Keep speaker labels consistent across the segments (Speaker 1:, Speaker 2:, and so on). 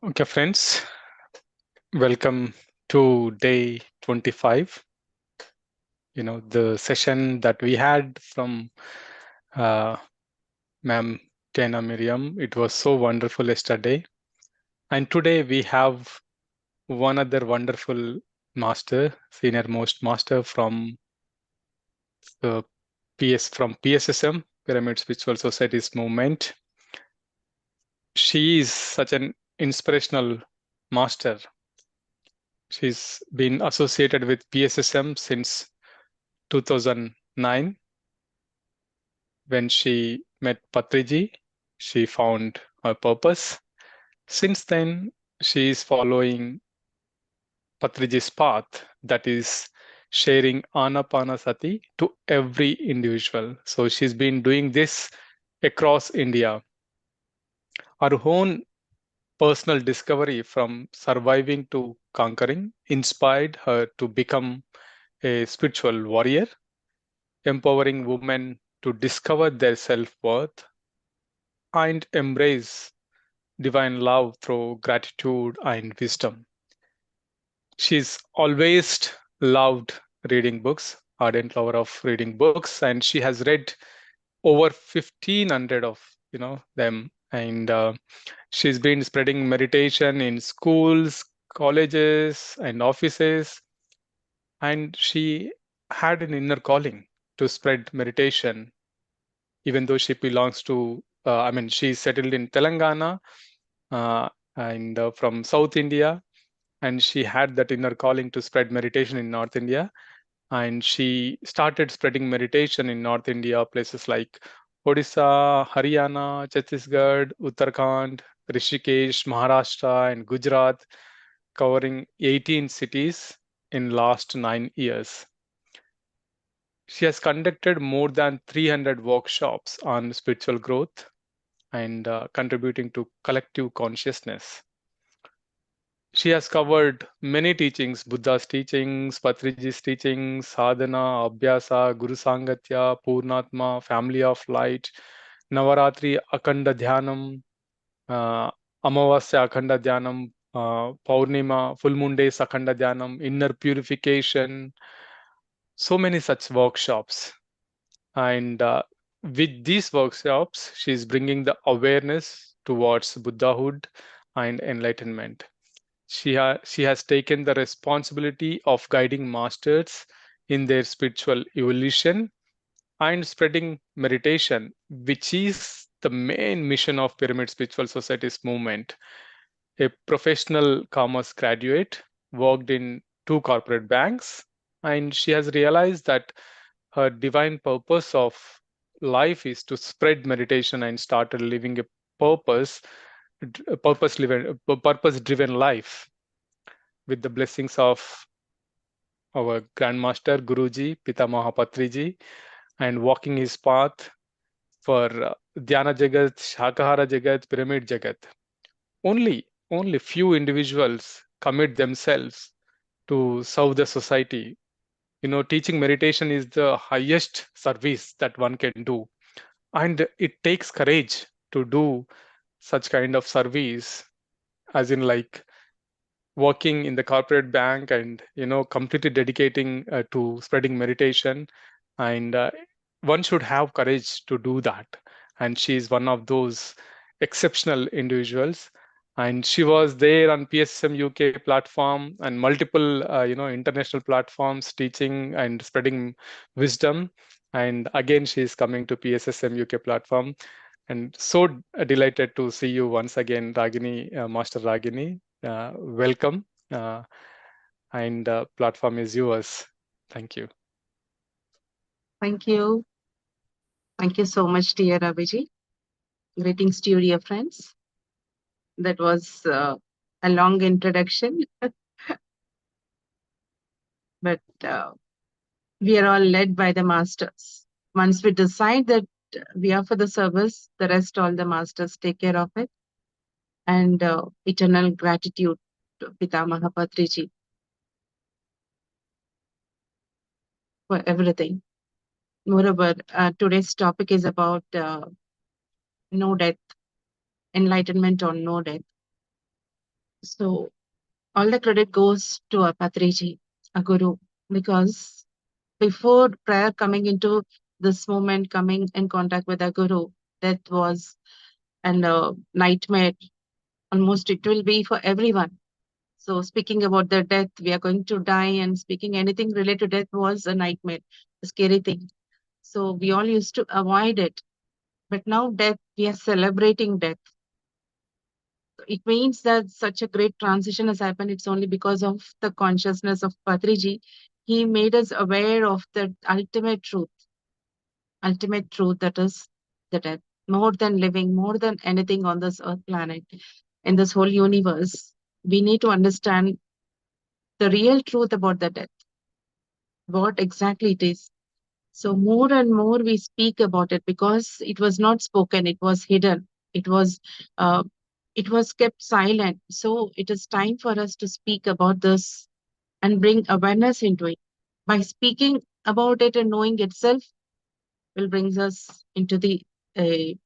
Speaker 1: Okay, friends, welcome to day 25. The session that we had from uh, Ma'am Tena Miriam, it was so wonderful yesterday. And today we have one other wonderful master, senior most master from the from PSSM, Pyramid Spiritual Societies movement. She is such an inspirational master. She's been associated with PSSM since 2009. When she met Patriji, she found her purpose. Since then, she is following Patriji's path, that is sharing Anapanasati to every individual. So she's been doing this across India. Her own personal discovery from surviving to conquering inspired her to become a spiritual warrior, empowering women to discover their self-worth and embrace divine love through gratitude and wisdom. She's always loved reading books, ardent lover of reading books, and she has read over 1,500 of them. And she's been spreading meditation in schools, colleges, and offices. And she had an inner calling to spread meditation, even though she belongs to, she's settled in Telangana and from South India. And she had that inner calling to spread meditation in North India. And she started spreading meditation in North India, places like Odisha, Haryana, Chhattisgarh, Uttarakhand, Rishikesh, Maharashtra, and Gujarat, covering 18 cities in last 9 years. She has conducted more than 300 workshops on spiritual growth and contributing to collective consciousness. She has covered many teachings, Buddha's teachings, Patriji's teachings, sadhana, abhyasa, Guru Sangatya, Purnatma, family of light, Navaratri, Akhanda Dhyanam, Amavasya, Akhanda Dhyanam, Paurnima, full moon days, Akhanda Dhyanam, inner purification, so many such workshops. And with these workshops, she's bringing the awareness towards Buddhahood and enlightenment. She has taken the responsibility of guiding masters in their spiritual evolution and spreading meditation, which is the main mission of Pyramid Spiritual Societies movement. A professional commerce graduate, worked in 2 corporate banks, and she has realized that her divine purpose of life is to spread meditation and started living a purpose-driven life with the blessings of our Grandmaster Guruji, Pitamaha Patriji, and walking his path for Dhyana Jagat, Shakahara Jagat, Pyramid Jagat. Only few individuals commit themselves to serve the society. Teaching meditation is the highest service that one can do. And it takes courage to do such kind of service, as in like working in the corporate bank and completely dedicating to spreading meditation. And one should have courage to do that. And she is one of those exceptional individuals. And she was there on PSSM UK platform and multiple international platforms, teaching and spreading wisdom. And again, she is coming to PSSM UK platform. And so delighted to see you once again, Ragini, Master Ragini. Welcome. And platform is yours. Thank you.
Speaker 2: Thank you. Thank you so much, dear Abhiji. Greetings to you, dear friends. That was a long introduction, but we are all led by the masters. Once we decide that we are for the service, the rest all the masters take care of it. And eternal gratitude to Pitamaha Patriji for everything. Moreover, today's topic is about no death, enlightenment on no death. So all the credit goes to a Patriji, a guru, because before prior coming into this moment, coming in contact with a guru, death was and a nightmare. Almost it will be for everyone. So speaking about the death, we are going to die, and speaking anything related to death was a nightmare, a scary thing. So we all used to avoid it. But now death, we are celebrating death. It means that such a great transition has happened. It's only because of the consciousness of Patriji. He made us aware of the ultimate truth that is the death. More than living, more than anything on this earth planet, in this whole universe, we need to understand the real truth about the death, what exactly it is. So more and more we speak about it because it was not spoken, it was hidden, uh, it was kept silent. So it is time for us to speak about this and bring awareness into it. By speaking about it and knowing itself will brings us into the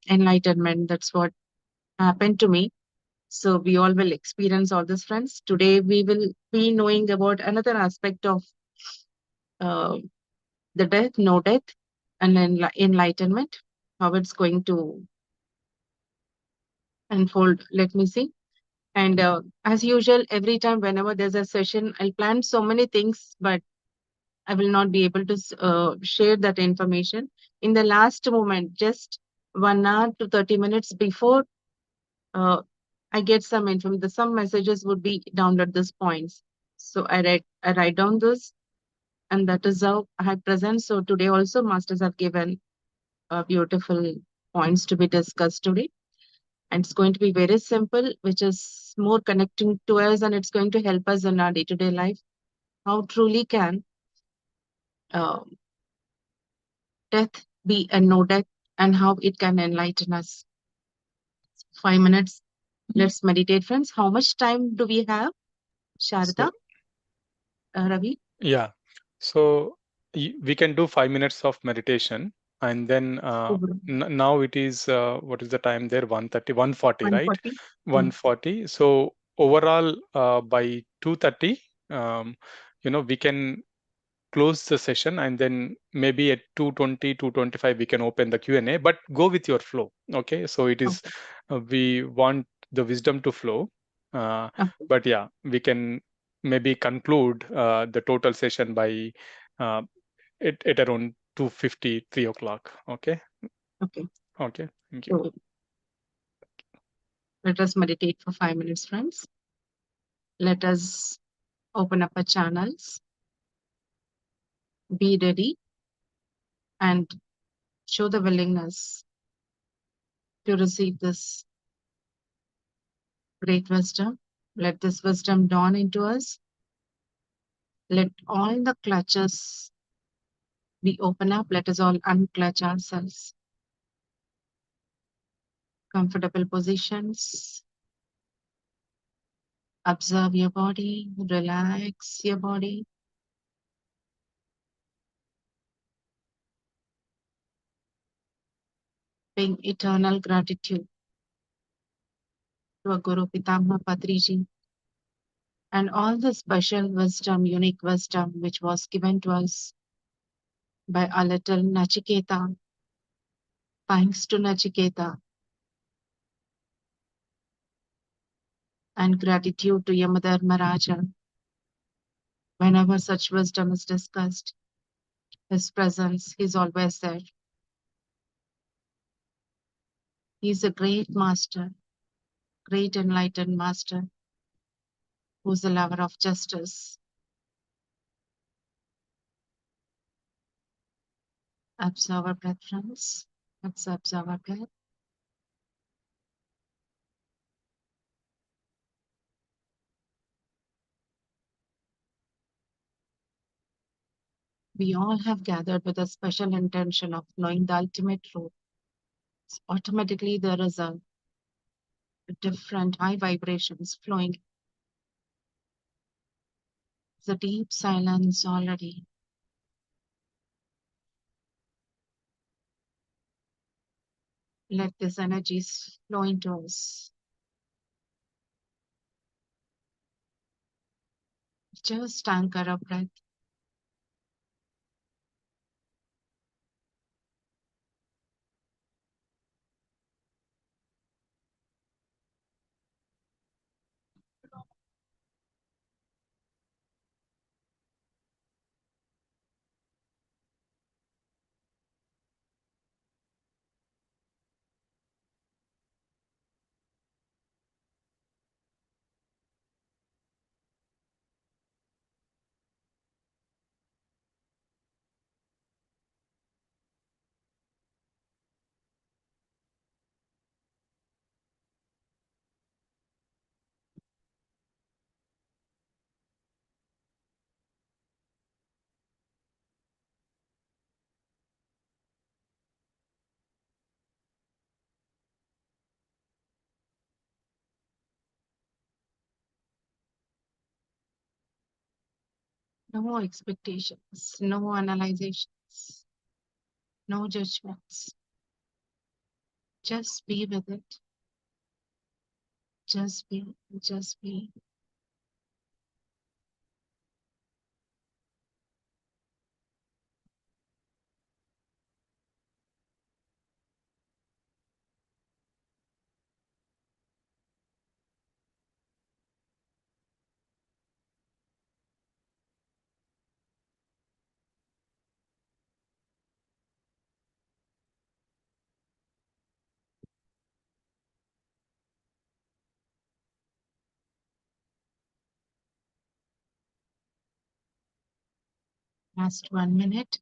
Speaker 2: enlightenment. That's what happened to me. So we all will experience all this, friends. Today we will be knowing about another aspect of uh, the death, no death, and enlightenment, how it's going to unfold. Let me see. And as usual, every time whenever there's a session, I'll plan so many things, but I will not be able to share that information. In the last moment, just 1 hour to 30 minutes before uh, I get some information, some messages would be download these points. So I write down this, and that is how I present. So today also, masters have given beautiful points to be discussed today. And it's going to be very simple, which is more connecting to us, and it's going to help us in our day-to-day life. How truly can uh, death be a no death, and how it can enlighten us. 5 minutes. Let's meditate, friends. How much time do we have? Sharda,
Speaker 1: So
Speaker 2: Ravi?
Speaker 1: yeah, so we can do 5 minutes of meditation, and then
Speaker 2: Subra.
Speaker 1: now it is what is the time there? 1:30, 1:40, right?
Speaker 2: 140? Yeah.
Speaker 1: 1:40. So overall, by 2:30, um, we can close the session, and then maybe at 2:20, 2:25 we can open the Q&A, but go with your flow. Okay, so it is
Speaker 2: Okay.
Speaker 1: we want the wisdom to flow,
Speaker 2: Okay.
Speaker 1: but yeah, we can maybe conclude the total session by uh, at around 2:50, 3 o'clock. Okay.
Speaker 2: Okay.
Speaker 1: Okay, thank you.
Speaker 2: So let us meditate for 5 minutes, friends. Let us open up our channels, be ready, and show the willingness to receive this great wisdom. Let this wisdom dawn into us. Let all the clutches be open up. Let us all unclutch ourselves. Comfortable positions. Observe your body. Relax your body. Paying eternal gratitude to our Guru Pitama Patriji and all the special wisdom, unique wisdom which was given to us by our little Nachiketa. Thanks to Nachiketa and gratitude to Yamadharma Raja. Whenever such wisdom is discussed, his presence, he's always there. He's a great master, great enlightened master, who's a lover of justice. Observe our breath, friends. Let's observe our breath. We all have gathered with a special intention of knowing the ultimate truth. So automatically, there is a different high vibrations flowing. It's a deep silence already. Let this energies flow into us. Just anchor a breath. No expectations, no analyzations, no judgments. Just be with it. Just be, just be. Last 1 minute.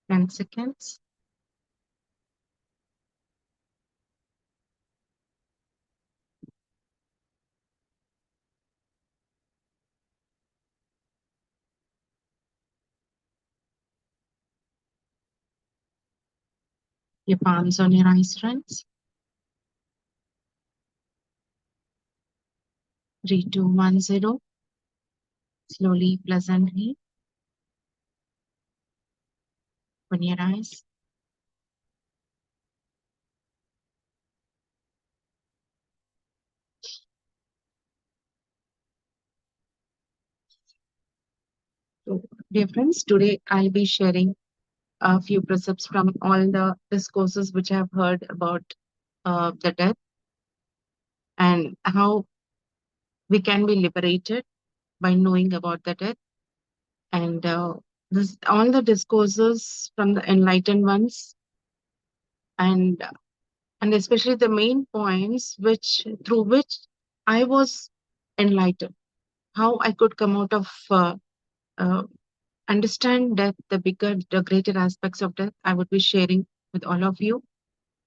Speaker 2: Ten seconds. Your palms on your eyes, friends. 3, 2, 1, 0. Slowly, pleasantly. Open your eyes. So, dear friends, today I'll be sharing a few precepts from all the discourses which I've heard about the death and how we can be liberated by knowing about the death. And this all the discourses from the enlightened ones, and especially the main points which through which I was enlightened, how I could come out of uh, understand death, the bigger, the greater aspects of death. I would be sharing with all of you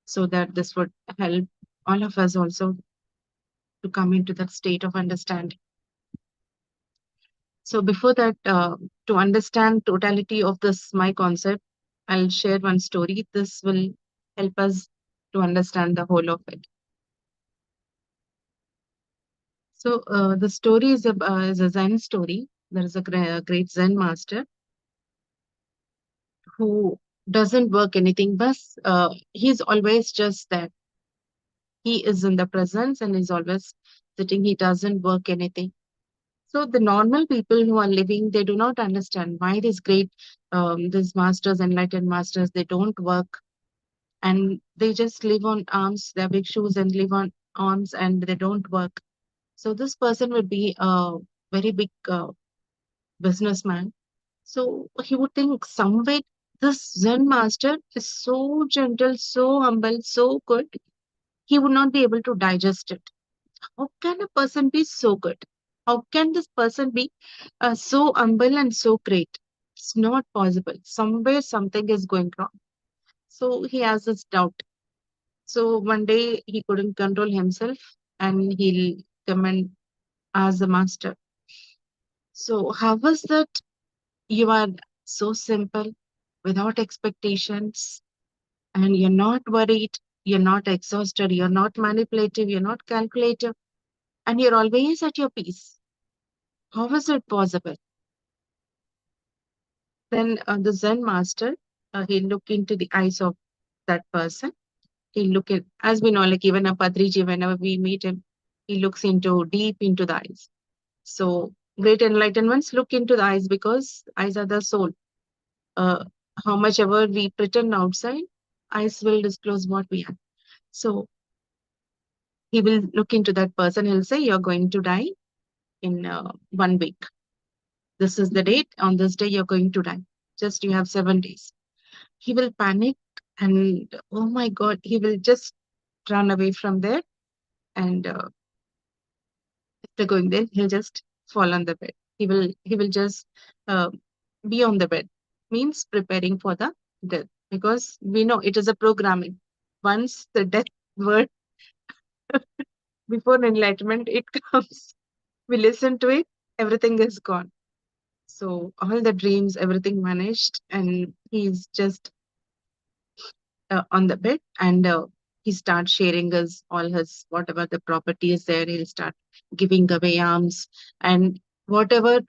Speaker 2: so that this would help all of us also to come into that state of understanding. So before that, to understand totality of this my concept, I'll share one story. This will help us to understand the whole of it. So the story is a Zen story. There is a great Zen master who doesn't work anything, but he's always just there. He is in the presence and he's always sitting. He doesn't work anything. So the normal people who are living, they do not understand why these masters, enlightened masters, they don't work and they just live on alms. They're big shoes and live on alms and they don't work. So this person would be a very big businessman. So he would think somewhere this Zen master is so gentle, so humble, so good. He would not be able to digest it. How can a person be so good? How can this person be so humble and so great? It's not possible. Somewhere something is going wrong. So he has this doubt. So one day he couldn't control himself and he'll come and ask the master. So how was that you are so simple, without expectations, and you're not worried? You're not exhausted. You're not manipulative. You're not calculative. And you're always at your peace. How is it possible? Then the Zen master, he look into the eyes of that person. He look at, as we know, like even a Patriji, whenever we meet him, he looks into deep into the eyes. So great enlightenments look into the eyes because eyes are the soul. Uh, how much ever we pretend outside, eyes will disclose what we are. So he will look into that person. He'll say, "You're going to die in 1 week. This is the date. On this day, you're going to die. Just you have 7 days." He will panic and oh my God, he will just run away from there. And after going there, he'll just fall on the bed. He will just uh, be on the bed. Means preparing for the death because we know it is a programming. Once the death word before enlightenment it comes, we listen to it, everything is gone. So all the dreams, everything vanished, and he's just on the bed, and he starts sharing his all his whatever the property is there. He'll start giving away arms and whatever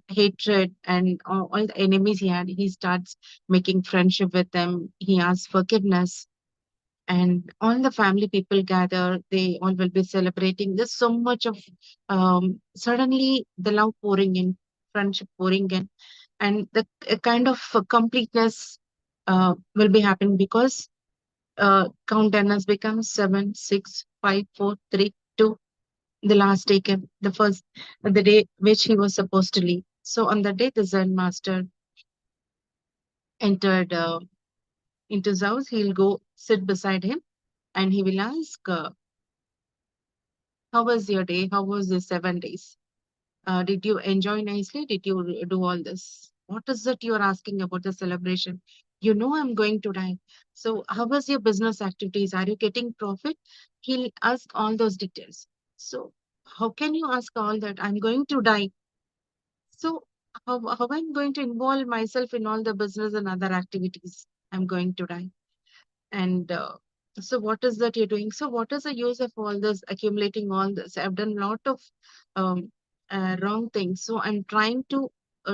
Speaker 2: hatred and all the enemies he had. He starts making friendship with them. He asks forgiveness, and all the family people gather. They all will be celebrating. There's so much of suddenly the love pouring in, friendship pouring in, and the a kind of completeness will be happening because countdown has become 7, 6, 5, 4, 3, 2. The last day came, the first, the day which he was supposed to leave. So on the day, the Zen master entered into his house. He'll go sit beside him and he will ask, "How was your day? How was the 7 days? Did you enjoy nicely? Did you do all this? What is it you're asking about the celebration? You know I'm going to die. So how was your business activities? Are you getting profit?" He'll ask all those details. So how can you ask all that? I'm going to die. So how I'm going to involve myself in all the business and other activities? I'm going to die. And so what is that you're doing? So what is the use of all this accumulating all this? I've done a lot of um, wrong things. So I'm trying to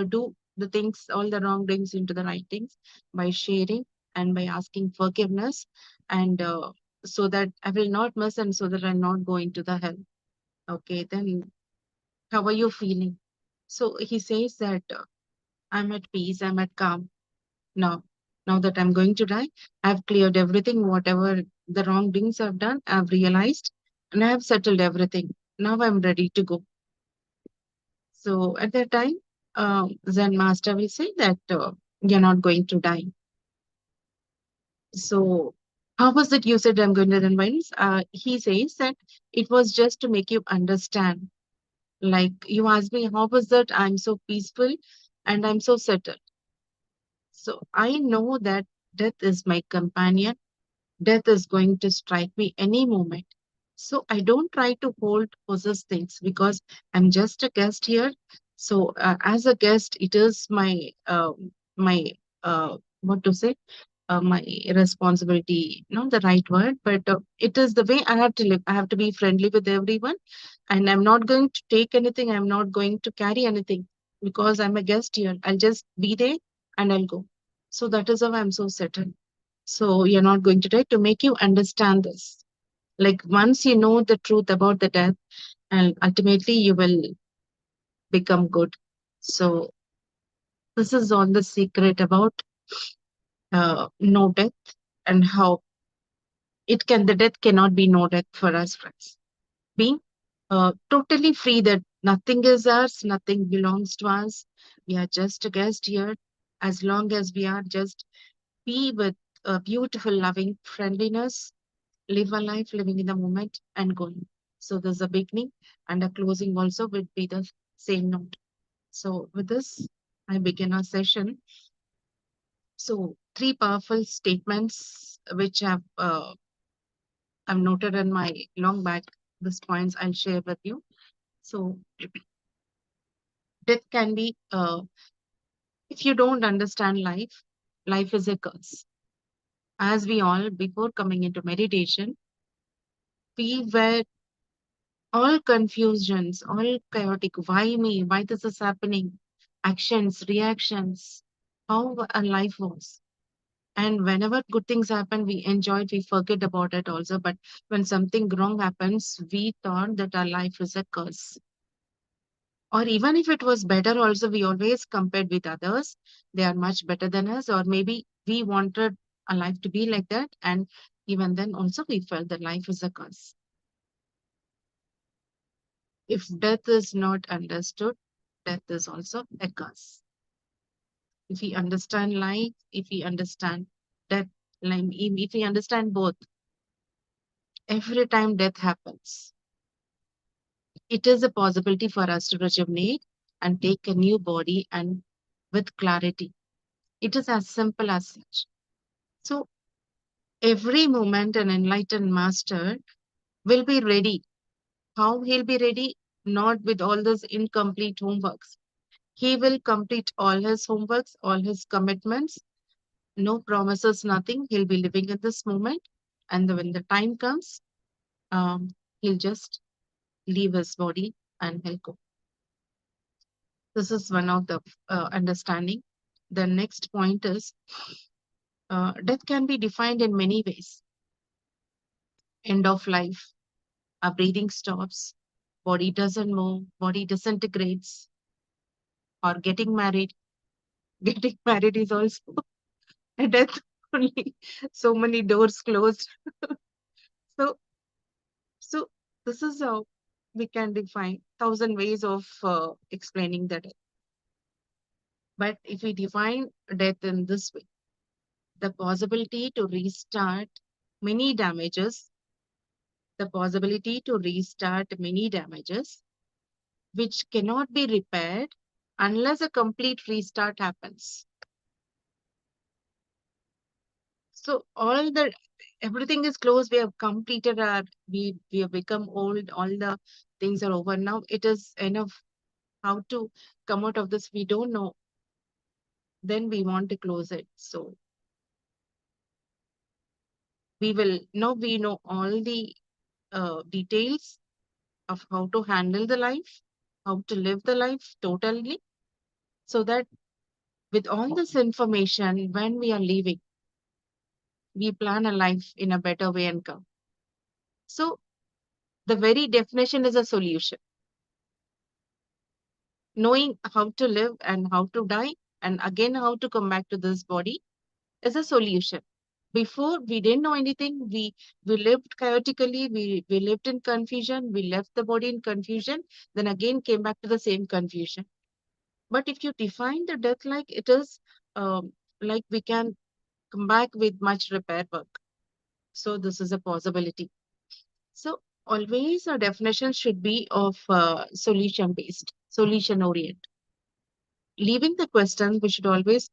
Speaker 2: do the things, all the wrong things into the right things by sharing and by asking forgiveness. And so that I will not miss and so that I'll not go into the hell. Okay, then how are you feeling? So he says that I'm at peace, I'm at calm now. Now that I'm going to die, I've cleared everything, whatever the wrongdoings I've done, I've realized, and I have settled everything. Now I'm ready to go. So at that time, Zen master will say that you're not going to die. So how was it you said I'm going to enlighten? He says that it was just to make you understand. Like you asked me, how was that I'm so peaceful and I'm so settled. So I know that death is my companion. Death is going to strike me any moment. So I don't try to hold possess things because I'm just a guest here. So as a guest, it is my what to say my responsibility, not the right word, but it is the way I have to live. I have to be friendly with everyone, and I'm not going to take anything. I'm not going to carry anything because I'm a guest here. I'll just be there and I'll go. So that is how I'm so settled. So you're not going to die to make you understand this. Like once you know the truth about the death, and ultimately you will become good. So this is all the secret about no death and how the death cannot be no death for us, friends. Being totally free that nothing is ours, nothing belongs to us. We are just a guest here. As long as we are just be with a beautiful, loving friendliness, live a life living in the moment and going. So there's a beginning and a closing also would be the same note. So with this, I begin our session. So three powerful statements which I've noted in my long back. These points I'll share with you. So death can be if you don't understand life, life is a curse. as we all, before coming into meditation, we were all confusions, all chaotic. Why me? Why this is happening? Actions, reactions, how our life was. And whenever good things happen, we enjoy it, we forget about it also. But when something wrong happens, we thought that our life is a curse. Or even if it was better, also, we always compared with others. They are much better than us. Or maybe we wanted our life to be like that. And even then, also, we felt that life is a curse. If death is not understood, death is also a curse. If we understand life, if we understand death, like if we understand both, every time death happens, it is a possibility for us to rejuvenate and take a new body and with clarity. It is as simple as such. So every moment an enlightened master will be ready. How he'll be ready? Not with all those incomplete homeworks. He will complete all his homeworks, all his commitments, no promises, nothing. He'll be living in this moment. And when the time comes, he'll just leave his body and he'll go. This is one of the understanding. The next point is death can be defined in many ways. End of life, our breathing stops, body doesn't move, body disintegrates, or getting married. Getting married is also a death only. So many doors closed. So, so this is how we can define thousand ways of explaining the death. But if we define death in this way, the possibility to restart many damages, the possibility to restart many damages, which cannot be repaired unless a complete restart happens. So everything is closed. We have completed we have become old. All the things are over now. It is enough. How to come out of this? We don't know. Then we want to close it. So we will now we know all the details of how to handle the life, how to live the life totally, so that with all this information, when we are leaving, we plan a life in a better way and come. So the very definition is a solution. Knowing how to live and how to die, and again how to come back to this body is a solution. Before we didn't know anything, we lived chaotically, we lived in confusion, we left the body in confusion, then again came back to the same confusion. But if you define the death like it is, like we can come back with much repair work. So this is a possibility. So always our definition should be of solution based, solution oriented. Leaving the question, we should always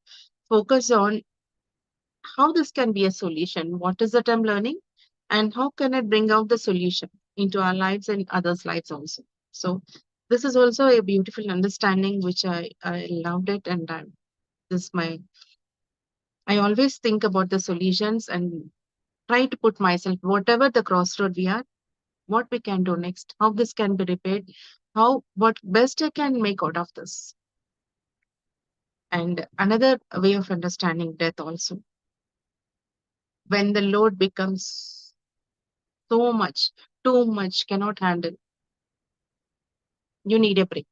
Speaker 2: focus on how this can be a solution. What is it I'm learning? And how can I bring out the solution into our lives and others' lives also? So this is also a beautiful understanding, which I loved it. And this my I always think about the solutions and try to put myself, whatever the crossroad we are, what we can do next, how this can be repaired, what best I can make out of this. And another way of understanding death also, when the load becomes so much, too much, cannot handle, you need a break.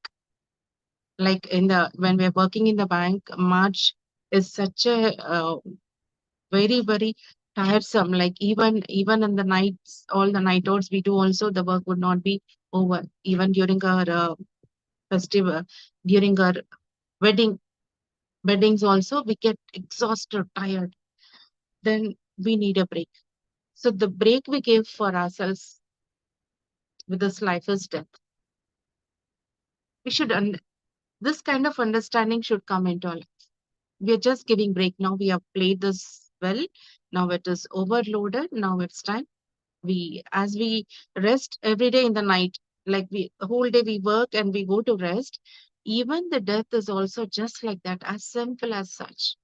Speaker 2: Like when we're working in the bank, March is such a very tiresome. Like even in the nights, all the night outs we do also, the work would not be over. Even during our festival, during our wedding weddings also, we get exhausted, tired. Then we need a break. So the break we give for ourselves with this life is death. We should this kind of understanding should come into our life. We are just giving break. Now we have played this well. Now it is overloaded. Now it's time. As we rest every day in the night, like the whole day we work and we go to rest, even the death is also just like that, as simple as such.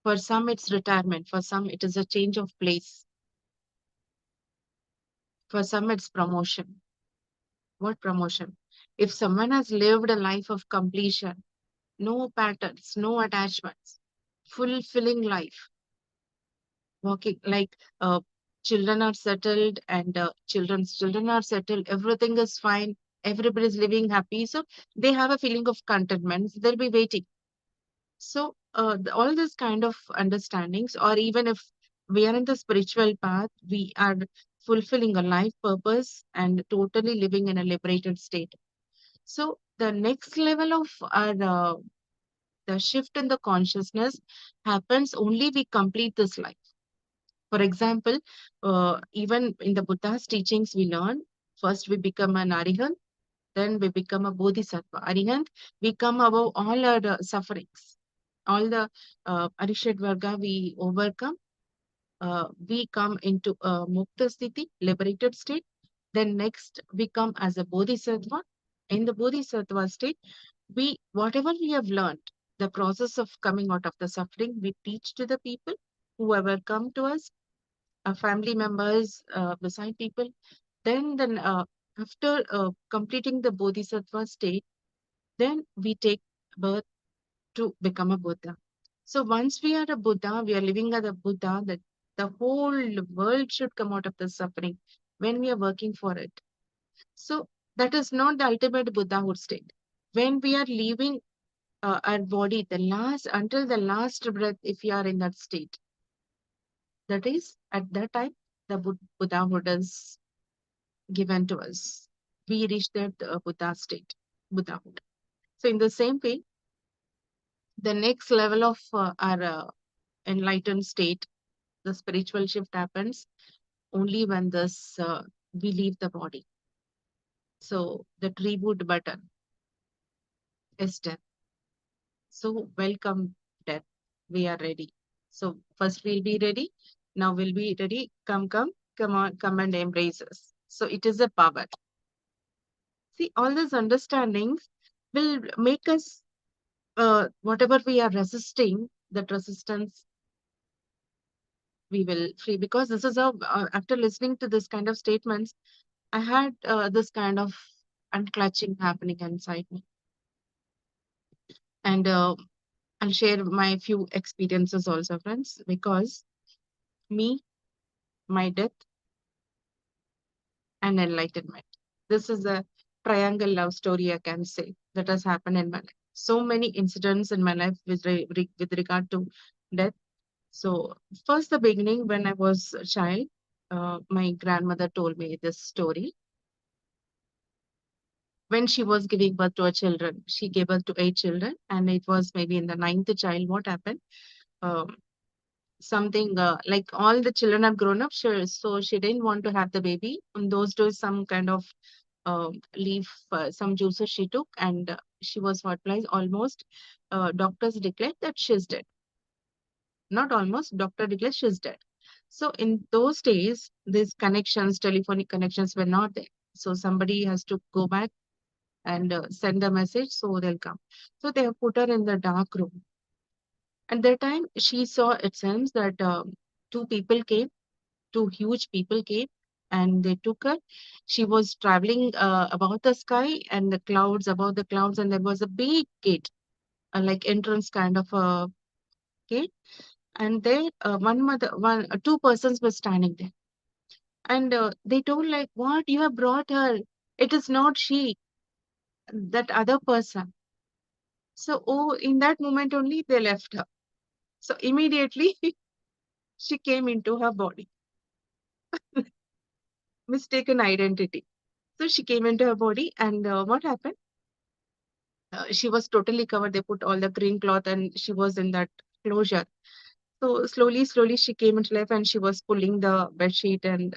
Speaker 2: For some, it's retirement. For some, it is a change of place. For some, it's promotion. What promotion? If someone has lived a life of completion, no patterns, no attachments, fulfilling life, walking like children are settled and children's children are settled, everything is fine, everybody is living happy. So they have a feeling of contentment. They'll be waiting. So all this kind of understandings, or even if we are in the spiritual path, we are fulfilling a life purpose and totally living in a liberated state. So the next level of our the shift in the consciousness happens only we complete this life. For example, even in the Buddha's teachings, we learn first we become an arihant, then we become a bodhisattva. Arihant, we come above all our sufferings, all the arishat varga we overcome. We come into a mukta sthiti, liberated state. Then next we come as a bodhisattva. In the bodhisattva state, we whatever we have learned, the process of coming out of the suffering, we teach to the people whoever come to us, our family members, beside people. Then after completing the bodhisattva state, then we take birth to become a Buddha. So once we are a Buddha, we are living as a Buddha, that the whole world should come out of the suffering when we are working for it. So that is not the ultimate Buddhahood state. When we are leaving our body, the last until the last breath, if we are in that state, that is at that time the Buddhahood is given to us. We reach that Buddha state, Buddhahood. So in the same way, the next level of our enlightened state, the spiritual shift happens only when this we leave the body. So the reboot button is death. So welcome death. We are ready. So first we'll be ready. Now we'll be ready. Come on, come and embrace us. So it is a power. See, all these understandings will make us whatever we are resisting, that resistance we will free. Because this is how after listening to this kind of statements, I had this kind of unclutching happening inside me. And I'll share my few experiences also, friends, because me, my death, and enlightenment. This is a triangle love story, I can say, that has happened in my life. So many incidents in my life with regard to death. So first, the beginning, when I was a child, my grandmother told me this story. When she was giving birth to her children, she gave birth to 8 children, and it was maybe in the ninth child. What happened? Um, Something like all the children have grown up, so she didn't want to have the baby. In those days, some kind of leaf, some juices she took, and she was hospitalized. Almost, doctors declared that she's dead. Not almost, doctor declared she's dead. So in those days, these connections, telephonic connections were not there. So somebody has to go back and send a message, so they'll come. So they have put her in the dark room. At that time, she saw, it seems that two people came, two huge people came, and they took her. She was traveling above the sky and the clouds, above the clouds, and there was a big gate, like entrance kind of a gate. And there, two persons were standing there. And they told like, "What you have brought her? It is not she, that other person." So, oh, in that moment only they left her. So immediately she came into her body, mistaken identity. So she came into her body, and what happened? She was totally covered. They put all the green cloth, and she was in that closure. So slowly she came into life, and she was pulling the bed sheet, and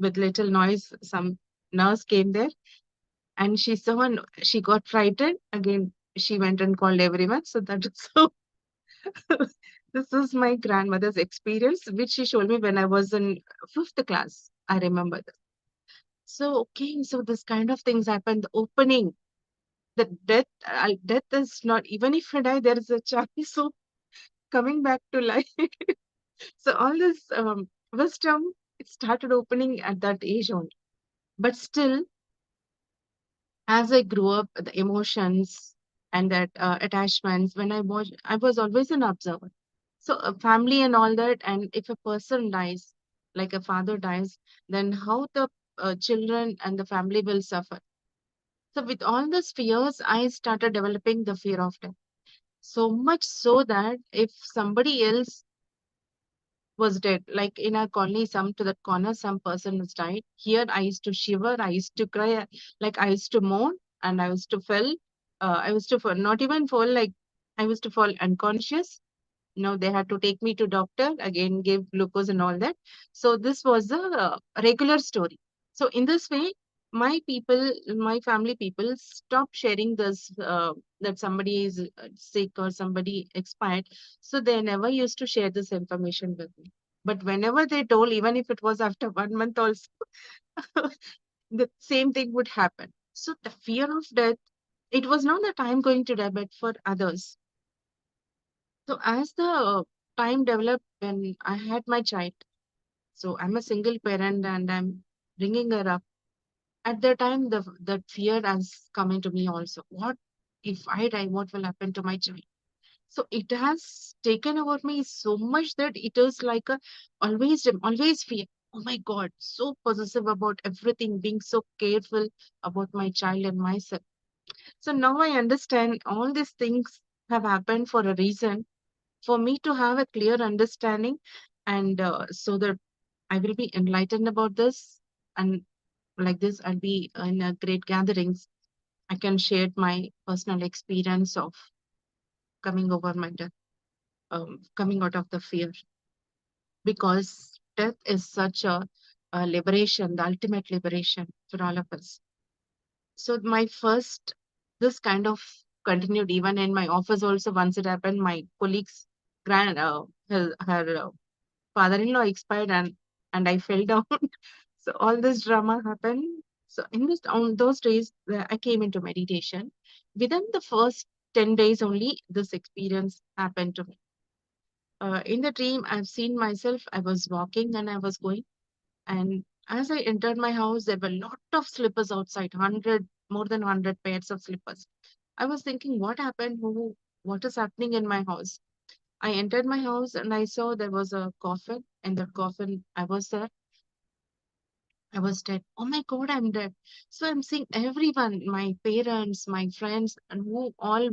Speaker 2: with little noise, some nurse came there, and she saw, and she got frightened. Again, she went and called everyone. So that is so. This is my grandmother's experience, which she showed me when I was in fifth class. I remember this. So, okay, so this kind of things happen. The opening, the death is not, even if I die, there is a chance. So coming back to life. So all this wisdom, it started opening at that age only. But still, as I grew up, the emotions and that attachments, when I was always an observer. So family and all that, and if a person dies, like a father dies, then how the children and the family will suffer. So with all these fears, I started developing the fear of death. So much so that if somebody else was dead. Like in our colony, some to that corner, some person was died. Here, I used to shiver, I used to cry, like I used to mourn, and I used to fall. I used to fall, not even fall, like I used to fall unconscious. They had to take me to doctor again, give glucose and all that. So this was a regular story. So in this way, my family people stopped sharing this that somebody is sick or somebody expired. So they never used to share this information with me. But whenever they told, even if it was after 1 month also, the same thing would happen. So the fear of death, it was not that I'm going to die, but for others. So as the time developed, when I had my child, so I'm a single parent and I'm bringing her up. At the time, the fear has come into me also. What if I die? What will happen to my child? So it has taken over me so much that it is like a always fear. Oh my God, so possessive about everything, being so careful about my child and myself. So now I understand all these things have happened for a reason, for me to have a clear understanding, and so that I will be enlightened about this. And like this, I'll be in a great gatherings. I can share my personal experience of coming over my death, coming out of the fear, because death is such a liberation, the ultimate liberation for all of us. So my first, this kind of continued even in my office also. Once it happened, my colleagues, her father-in-law expired, and I fell down. So all this drama happened. So in this on those days, I came into meditation. Within the first 10 days only, this experience happened to me. In the dream, I've seen myself. I was walking and I was going, and as I entered my house, there were a lot of slippers outside, more than 100 pairs of slippers. I was thinking, what happened? What is happening in my house? I entered my house and I saw there was a coffin. In that coffin, I was there. I was dead. Oh my God, I'm dead. So I'm seeing everyone, my parents, my friends, and who all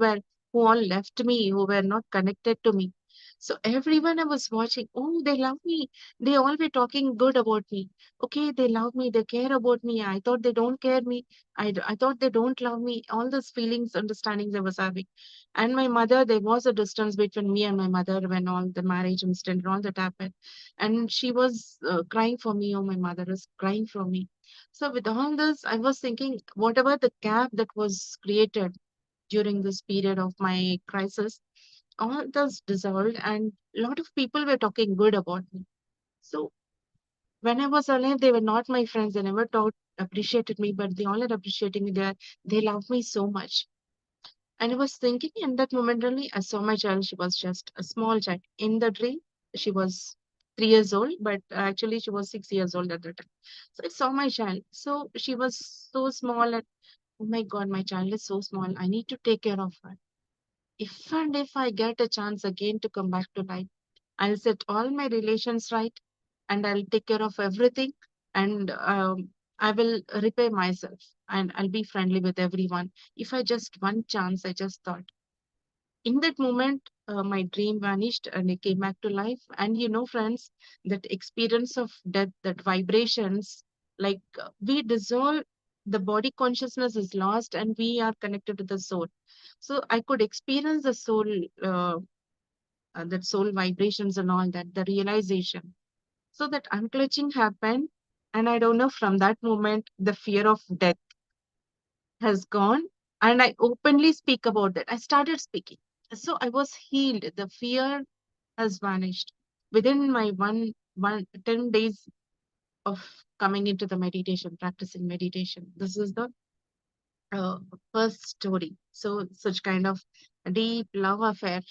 Speaker 2: left me, who were not connected to me. So everyone I was watching, oh, they love me. They all were talking good about me. Okay, they love me. They care about me. I thought they don't care me. I thought they don't love me. All those feelings, understandings I was having. And my mother, there was a distance between me and my mother when all the marriage incident and all that happened, and she was crying for me. Oh, my mother is crying for me. So with all this, I was thinking, whatever the gap that was created during this period of my crisis, all this dissolved, and a lot of people were talking good about me. So when I was alive, they were not my friends. They never appreciated me, but they all are appreciating me. They love me so much. And I was thinking in that moment only, I saw my child. She was just a small child. In the dream, she was 3 years old, but actually she was 6 years old at the time. So I saw my child. So she was so small. And oh my God, my child is so small. I need to take care of her. If I get a chance again to come back to life, I'll set all my relations right, and I'll take care of everything, and I will repay myself, and I'll be friendly with everyone. If I just one chance, I just thought. In that moment, my dream vanished and I came back to life. And friends, that experience of death, that vibrations, like we dissolve, the body consciousness is lost, and we are connected to the soul. So I could experience the soul, that soul vibrations and all that, the realization. So that unclutching happened. And I don't know, from that moment, the fear of death has gone. And I openly speak about that. I started speaking. So I was healed. The fear has vanished within my 10 days of coming into the meditation, practicing meditation. This is the uh, first story. So such kind of deep love affair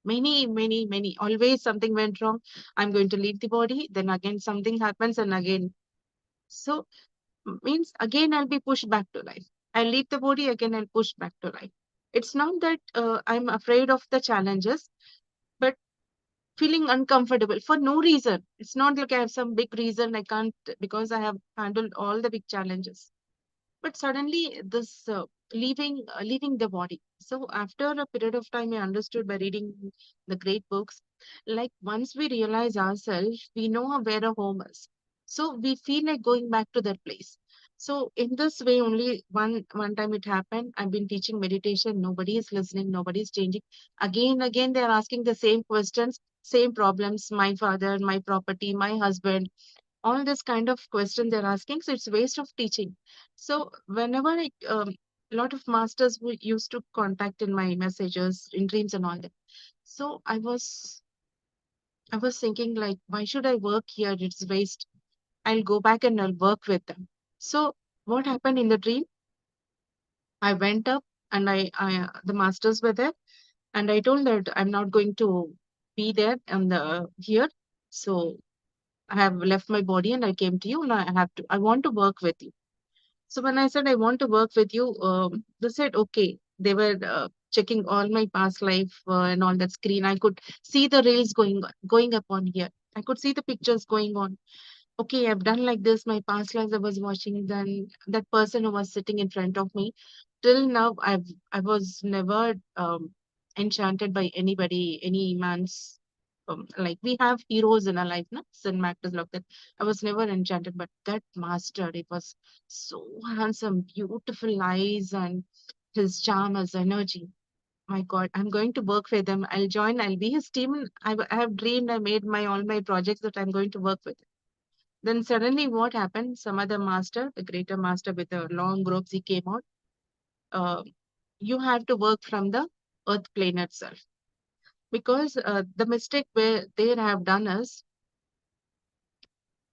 Speaker 2: Many. Always something went wrong. I'm going to leave the body. Then again something happens, and again. So means again I'll be pushed back to life. I'll leave the body again. I'll push back to life. It's not that I'm afraid of the challenges, but feeling uncomfortable for no reason. It's not like I have some big reason I can't, because I have handled all the big challenges. But suddenly this leaving the body. So after a period of time, I understood by reading the great books, like once we realize ourselves, we know where our home is. So we feel like going back to that place. So in this way, only one time it happened. I've been teaching meditation. Nobody is listening. Nobody is changing. Again, they are asking the same questions, same problems. My father, my property, my husband, all this kind of question they're asking, so it's waste of teaching. So whenever a lot of masters who used to contact in my messages in dreams and all that, so I was thinking, like, why should I work here? It's waste. I'll go back and I'll work with them. So what happened in the dream, I went up, and I the masters were there, and I told that I'm not going to be there and here. So I have left my body and I came to you, and I want to work with you. So when I said I want to work with you, they said okay. They were checking all my past life and on that screen. I could see the rails going up on here. I could see the pictures going on. Okay, I've done like this. My past lives I was watching. Then that person who was sitting in front of me, till now I was never enchanted by anybody, any man's. Like we have heroes in our life, no? Sin actors like that. I was never enchanted, but that master, it was so handsome, beautiful eyes, and his charm, his energy. My God, I'm going to work with him. I'll join. I'll be his team. I have dreamed. I made my all my projects that I'm going to work with. Then suddenly, what happened? Some other master, the greater master with the long robes, he came out. Uh, you have to work from the earth plane itself, because the mistake where they have done is,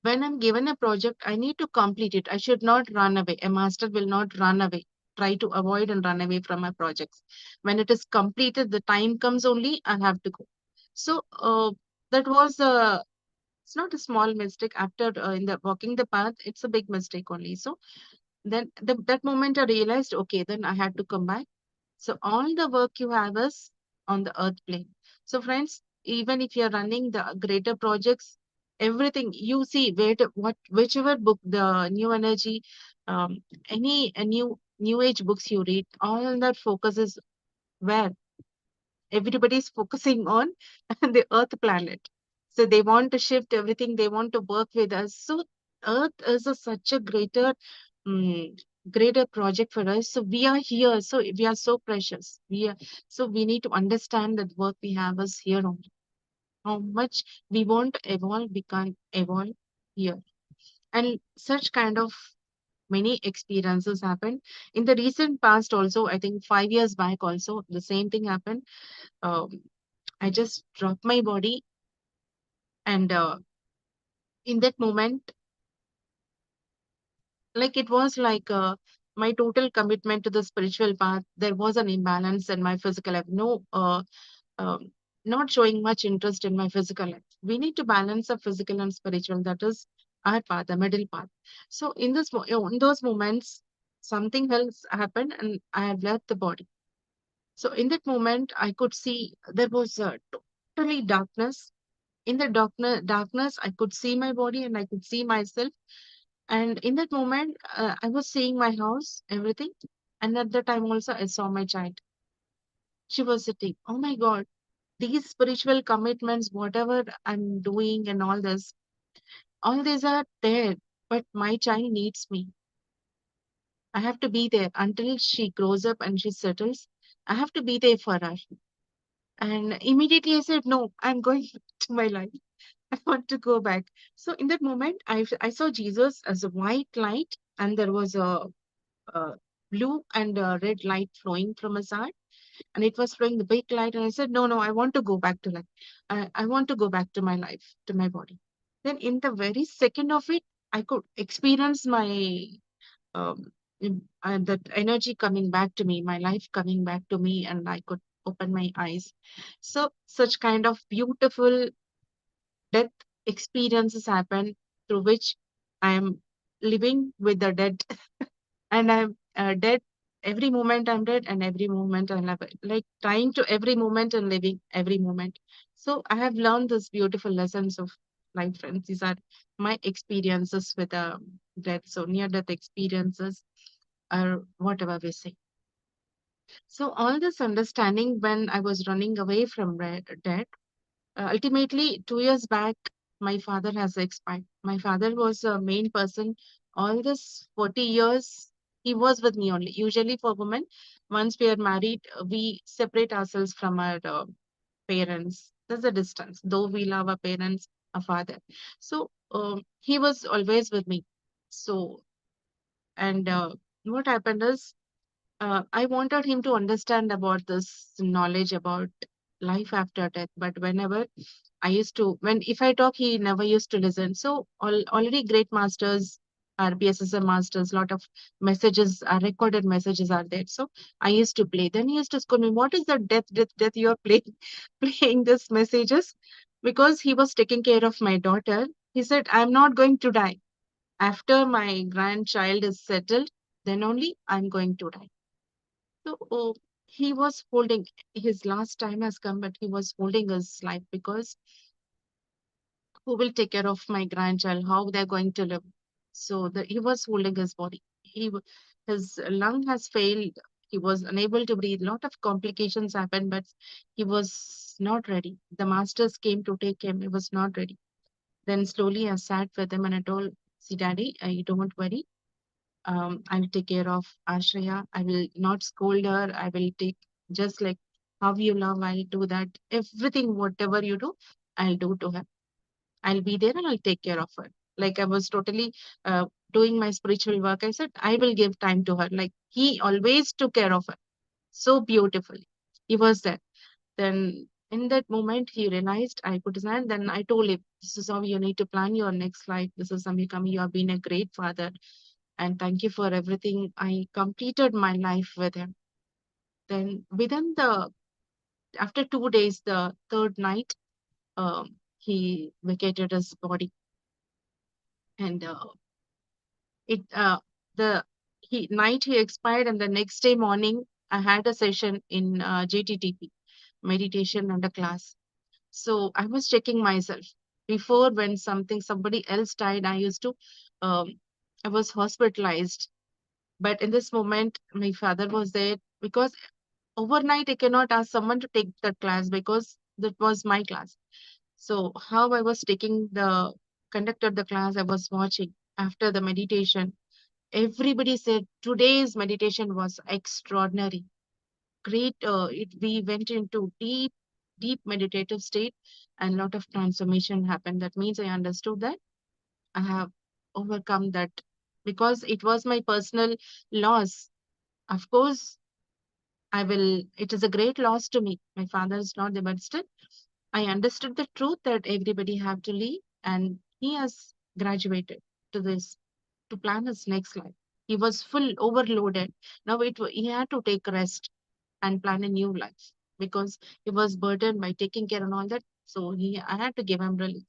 Speaker 2: when I'm given a project, I need to complete it. I should not run away. A master will not run away, try to avoid and run away from my projects. When it is completed, the time comes only, I have to go. So that was it's not a small mistake. After in the walking the path, it's a big mistake only. So then that moment I realized, okay, then I had to come back. So all the work you have is on the earth plane. So friends, even if you're running the greater projects, everything you see, whichever book, the new energy, um, any a new age books you read, all that focuses where everybody's focusing on the earth planet. So they want to shift everything, they want to work with us. So earth is such a mm, greater project for us. So we are here, so we are so precious, so we need to understand that work we have is here only. How much we want to evolve, we can't evolve here. And such kind of many experiences happened in the recent past also. I think 5 years back also the same thing happened. um, I just dropped my body, and in that moment, like it was like my total commitment to the spiritual path. There was an imbalance in my physical life. No, um, not showing much interest in my physical life. We need to balance the physical and spiritual. That is our path, the middle path. So in those moments, something else happened, and I have left the body. So in that moment, I could see there was a totally darkness. In the darkness, I could see my body and I could see myself. And in that moment, I was seeing my house, everything. And at the time also, I saw my child. She was sitting. Oh my God, these spiritual commitments, whatever I'm doing and all these are there. But my child needs me. I have to be there until she grows up and she settles. I have to be there for her. And immediately I said, no, I'm going to my life. I want to go back. So in that moment, I saw Jesus as a white light, and there was a blue and a red light flowing from his eye, and it was flowing the big light. And I said, no, I want to go back to life. I want to go back to my life, to my body. Then in the very second of it, I could experience my that energy coming back to me, my life coming back to me, and I could open my eyes. So such kind of beautiful death experiences happen through which I am living with the dead, and I'm dead. Every moment I'm dead, and every moment I'm alive. Like trying to every moment and living every moment. So I have learned these beautiful lessons of life, friends. These are my experiences with death. So near death experiences, or whatever we say. So all this understanding when I was running away from death. Ultimately, 2 years back, my father has expired. My father was a main person. All this 40 years, he was with me only. Usually, for women, once we are married, we separate ourselves from our parents. There's a distance, though we love our parents, our father. So, he was always with me. So, and what happened is, I wanted him to understand about this knowledge about life after death. But whenever I used to, when if I talk, he never used to listen. So already great masters are PSSM masters, lot of messages are recorded messages are there. So I used to play. Then he used to scold me, what is the death, death, death you are playing playing this messages? Because he was taking care of my daughter. He said, I'm not going to die. After my grandchild is settled, then only I'm going to die. So he was holding his last time has come, but he was holding his life because who will take care of my grandchild, how they're going to live. So he was holding his body. His lung has failed. He was unable to breathe. A lot of complications happened, but he was not ready. The masters came to take him. He was not ready. Then slowly I sat with him and I told, see, daddy, you don't worry. I'll take care of Ashraya. I will not scold her. I will take just like how you love, I'll do that. Everything, whatever you do, I'll do to her. I'll be there and I'll take care of her. Like I was totally doing my spiritual work. I said, I will give time to her. Like he always took care of her so beautifully. He was there. Then in that moment, he realized I put his hand. Then I told him, this is how you need to plan your next life. This is Samikam. You have been a great father. And thank you for everything. I completed my life with him. Then after 2 days, the third night, he vacated his body. And it the night he expired, and the next day morning I had a session in JTTP, meditation and a class. So I was checking myself before. When somebody else died, um, I was hospitalized. But in this moment my father was there, because overnight I cannot ask someone to take the class because that was my class. So how I was taking the conducted the class, I was watching after the meditation. Everybody said today's meditation was extraordinary. Great. We went into deep meditative state, and a lot of transformation happened. That means I understood that I have overcome that, because it was my personal loss. Of course, it is a great loss to me. My father is not there, but still, I understood the truth that everybody have to leave, and he has graduated to this to plan his next life. He was full overloaded. Now he had to take rest and plan a new life, because he was burdened by taking care and all that. So I had to give him relief.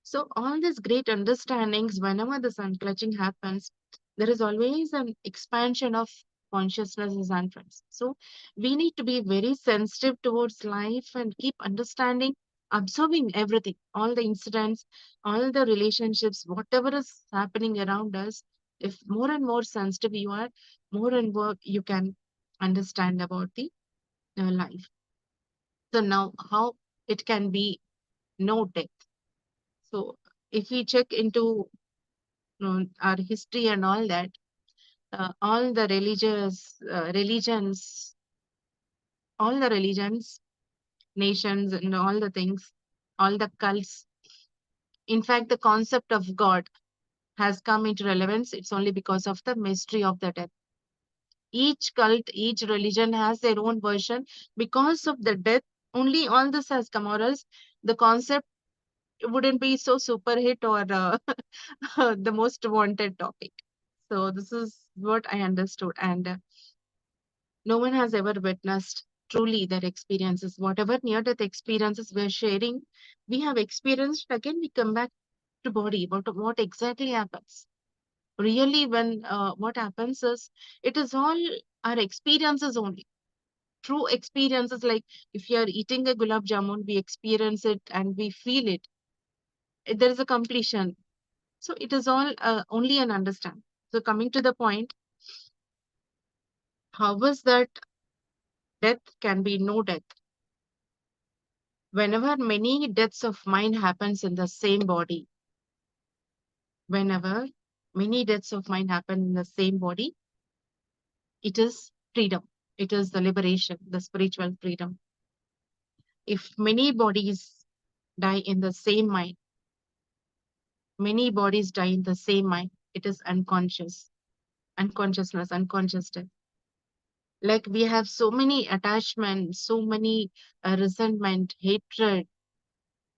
Speaker 2: So all these great understandings, whenever the sun clutching happens, there is always an expansion of consciousness and friends. So we need to be very sensitive towards life and keep understanding, observing everything, all the incidents, all the relationships, whatever is happening around us. If more and more sensitive you are, more and more you can understand about the life. So now how it can be no death. So if we check into our history and all that, all the all the religions, nations, and all the things, all the cults. In fact, the concept of God has come into relevance. It's only because of the mystery of the death. Each cult, each religion has their own version. Because of the death, only all this has come, or else the concept wouldn't be so super hit or the most wanted topic. So this is what I understood, and no one has ever witnessed. truly their experiences, whatever near-death experiences we're sharing, we have experienced. Again, we come back to body. What exactly happens? Really, when what happens is, it is all our experiences only. True experiences, like if you are eating a gulab jamun, we experience it and we feel it. There is a completion. So it is all only an understand. So coming to the point, how is that death can be no death? Whenever many deaths of mind happens in the same body, whenever many deaths of mind happen in the same body, it is freedom. It is the liberation, the spiritual freedom. If many bodies die in the same mind, many bodies die in the same mind, it is unconscious, unconsciousness, unconscious death. Like we have so many attachments, so many resentment, hatred,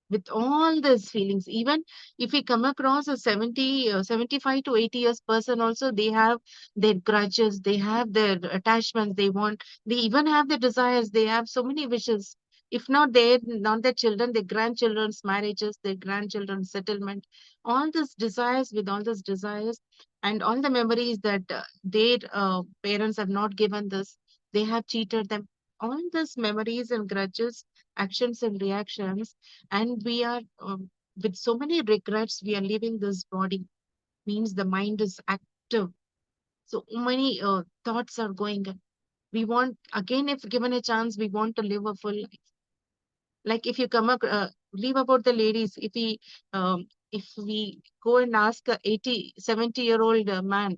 Speaker 2: with all these feelings. Even if we come across a 75 to 80 years person also, they have their grudges, they have their attachments, they even have their desires, they have so many wishes. If not not their children, their grandchildren's marriages, their grandchildren's settlement, all these desires, with all these desires and all the memories that their parents have not given this, they have cheated them. All these memories and grudges, actions and reactions, and we are with so many regrets, we are leaving this body. Means the mind is active, so many thoughts are going on. We want, again, if given a chance, we want to live a full life. Like if you come up leave about the ladies, if we go and ask a 80, 70-year-old man,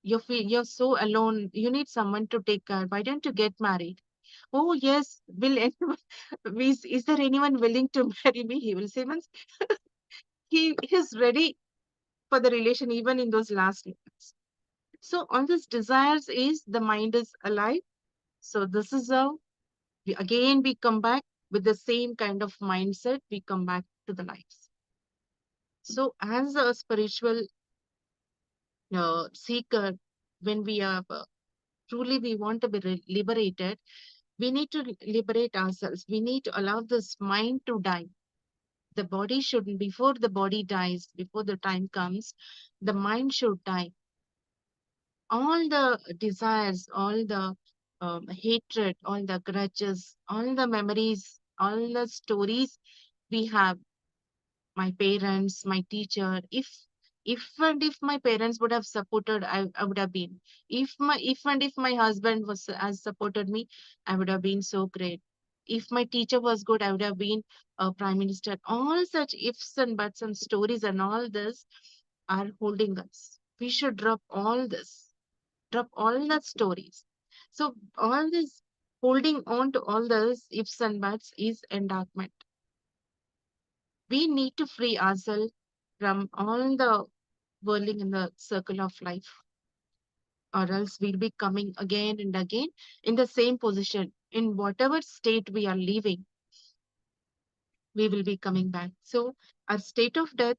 Speaker 2: you're so alone, you need someone to take care, why don't you get married? Oh yes, will anyone is there anyone willing to marry me? He will say, once he is ready for the relation even in those last moments. So all these desires is the mind is alive. So this is how we come back with the same kind of mindset. We come back to the lives. So as a spiritual seeker, when we are truly we want to be liberated, we need to liberate ourselves. We need to allow this mind to die. The body shouldn't, before the body dies, before the time comes, the mind should die. All the desires, all the hatred, all the grudges, all the memories, all the stories we have, my parents, my teacher, if my parents would have supported, I would have been. If my husband has supported me, I would have been so great. If my teacher was good, I would have been a prime minister. All such ifs and buts and stories and all this are holding us. We should drop all the stories. So all this holding on to all those ifs and buts is endarkment. We need to free ourselves from all the whirling in the circle of life, or else we'll be coming again and again in the same position. In whatever state we are living, we will be coming back. So our state of death,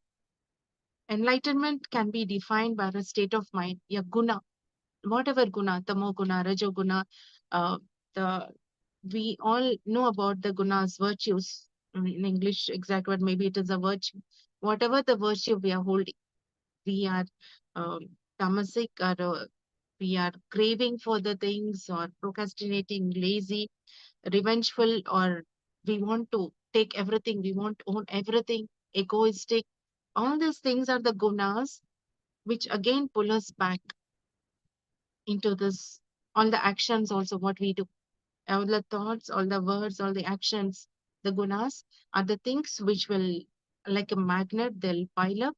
Speaker 2: enlightenment can be defined by a state of mind, a guna, whatever guna, tamo guna, rajo guna, uh, the we all know about the gunas, virtues. In English, exact word, maybe it is a virtue. Whatever the virtue we are holding, we are um, tamasic, or we are craving for the things, or procrastinating, lazy, revengeful, or we want to take everything, we want to own everything, egoistic. All these things are the gunas, which again pull us back into this, all the actions also what we do, all the thoughts, all the words, all the actions, the gunas are the things which will, like a magnet, they'll pile up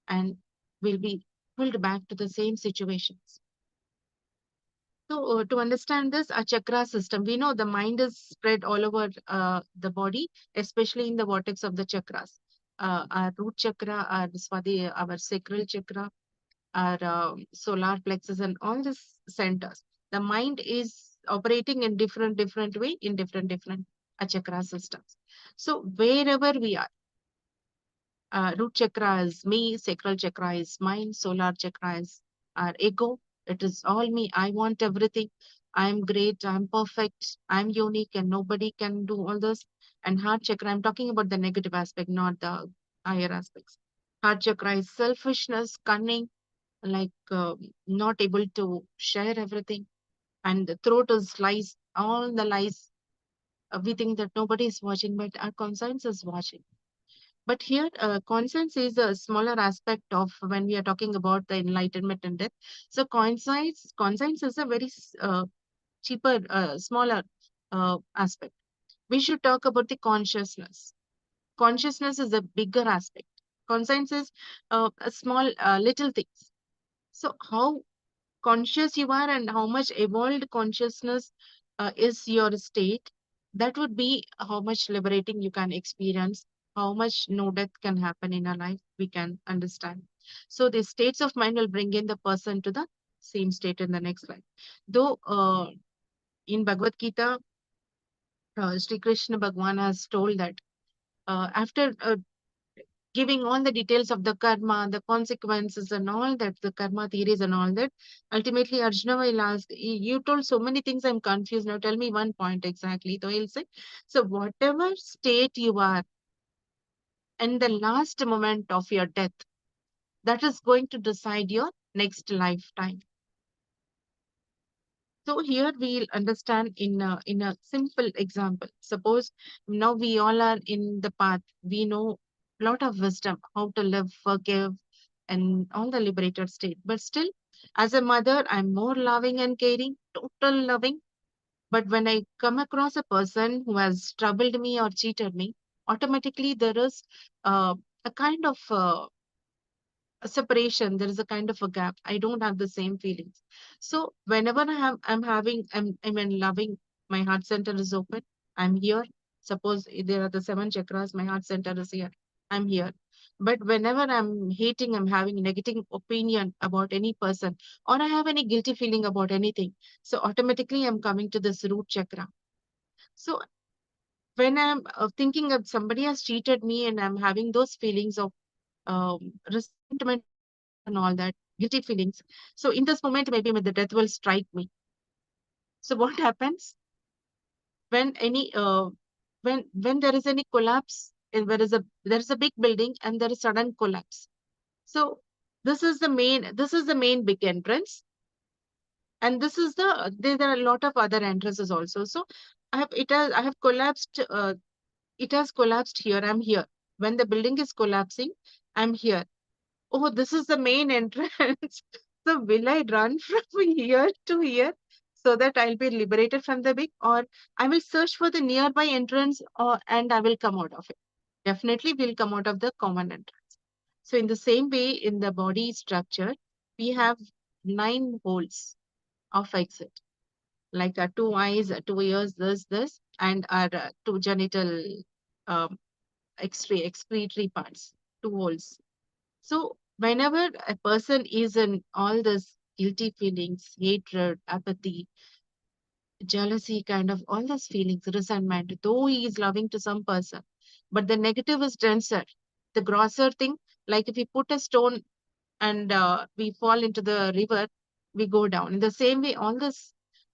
Speaker 2: and will be pulled back to the same situations. So to understand this, our chakra system, we know the mind is spread all over the body, especially in the vortex of the chakras. Our root chakra, our swadi, our sacral chakra, our solar plexus, and all these centers. The mind is operating in different way in different chakra systems. So wherever we are, root chakra is me, sacral chakra is mine, solar chakra is our ego. It is all me. I want everything. I'm great, I'm perfect, I'm unique, and nobody can do all this. And heart chakra, I'm talking about the negative aspect, not the higher aspects. Heart chakra is selfishness, cunning, like not able to share everything. And the throat is lies, all the lies. We think that nobody is watching, but our conscience is watching. But here, conscience is a smaller aspect of when we are talking about the enlightenment and death. So conscience is a very cheaper, smaller aspect. We should talk about the consciousness. Consciousness is a bigger aspect. Conscience is a small, little things. So how conscious you are and how much evolved consciousness is your state, that would be how much liberating you can experience, how much no death can happen in our life, we can understand. So the states of mind will bring in the person to the same state in the next life. Though in Bhagavad Gita, Sri Krishna Bhagwan has told that after giving all the details of the karma, the consequences, and all that, the karma theories and all that. Ultimately, Arjuna will ask, You told so many things, I'm confused. Now tell me one point exactly." So he'll say, so whatever state you are in the last moment of your death, that is going to decide your next lifetime. So here we'll understand in a simple example. Suppose now we all are in the path. We know a lot of wisdom, how to live, forgive, and all the liberated state. But still, as a mother, I'm more loving and caring, total loving. But when I come across a person who has troubled me or cheated me, automatically there is a kind of a separation. There is a kind of a gap. I don't have the same feelings. So whenever I'm in loving, my heart center is open. I'm here. Suppose there are the seven chakras, my heart center is here. I'm here. But whenever I'm hating, I'm having negative opinion about any person, or I have any guilty feeling about anything, so automatically I'm coming to this root chakra. So when I'm thinking of somebody has cheated me and I'm having those feelings of resentment and all that, guilty feelings. So in this moment, maybe when the death will strike me. So what happens when any when there is any collapse and there is a big building and there is sudden collapse. So this is the main big entrance, and this is there are a lot of other entrances also. So I have collapsed. It has collapsed here. I'm here. When the building is collapsing, I'm here. Oh, this is the main entrance. So will I run from here to here so that I'll be liberated from the big, or I will search for the nearby entrance, and I will come out of it. Definitely we'll come out of the common entrance. So in the same way, in the body structure, we have 9 holes of exit, like 2 eyes, 2 ears, this, and our two genital um, excretory parts, 2 holes. So whenever a person is in all this guilty feelings, hatred, apathy, jealousy, kind of all those feelings, resentment, though he is loving to some person, but the negative is denser. The grosser thing, like if we put a stone and we fall into the river, we go down. In the same way, all this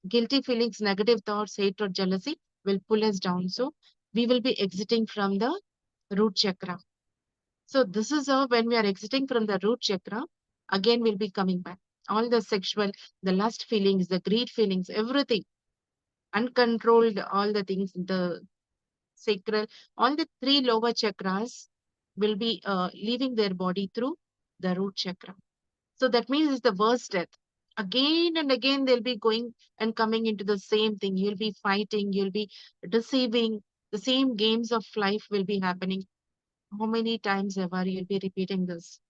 Speaker 2: guilty feelings, negative thoughts, hatred, jealousy will pull us down. So we will be exiting from the root chakra. So this is how when we are exiting from the root chakra, again we'll be coming back. All the sexual, the lust feelings, the greed feelings, everything, uncontrolled, all the things, the sacral, all the 3 lower chakras will be leaving their body through the root chakra. So that means it's the worst death. Again and again, they'll be going and coming into the same thing. You'll be fighting, you'll be deceiving. The same games of life will be happening. How many times ever you'll be repeating this?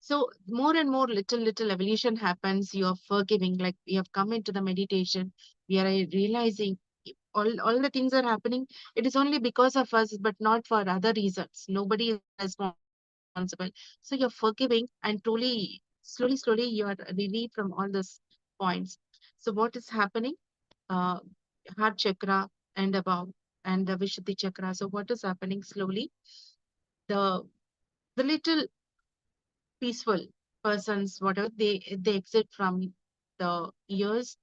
Speaker 2: So more and more little evolution happens. You are forgiving, like we have come into the meditation. We are realizing all the things are happening. It is only because of us, but not for other reasons. Nobody is responsible. So you're forgiving, and truly, slowly, you are relieved from all these points. So what is happening? Uh, Heart chakra and above, and the Vishuddhi chakra. So what is happening slowly? The the little peaceful persons, whatever they exit from the ears,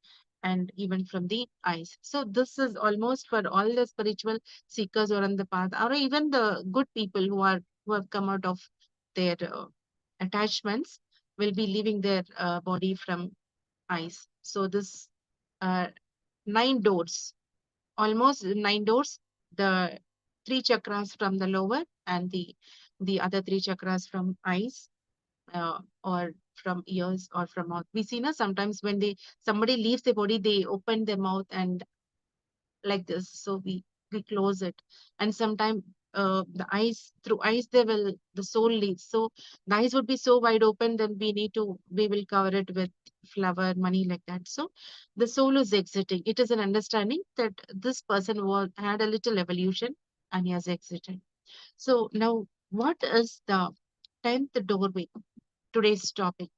Speaker 2: and even from the eyes. So this is almost for all the spiritual seekers or on the path, or even the good people who have come out of their attachments, will be leaving their body from eyes. So this uh, 9 doors, almost 9 doors, the three chakras from the lower and the other three chakras from eyes, or from ears or from mouth. We see now sometimes when somebody leaves the body, they open their mouth and like this. So we close it. And sometimes the eyes, through eyes, the soul leaves. So the eyes would be so wide open, then we will cover it with flower, money, like that. So the soul is exiting. It is an understanding that this person had a little evolution and he has exited. So now, what is the 10th doorway? Today's topic.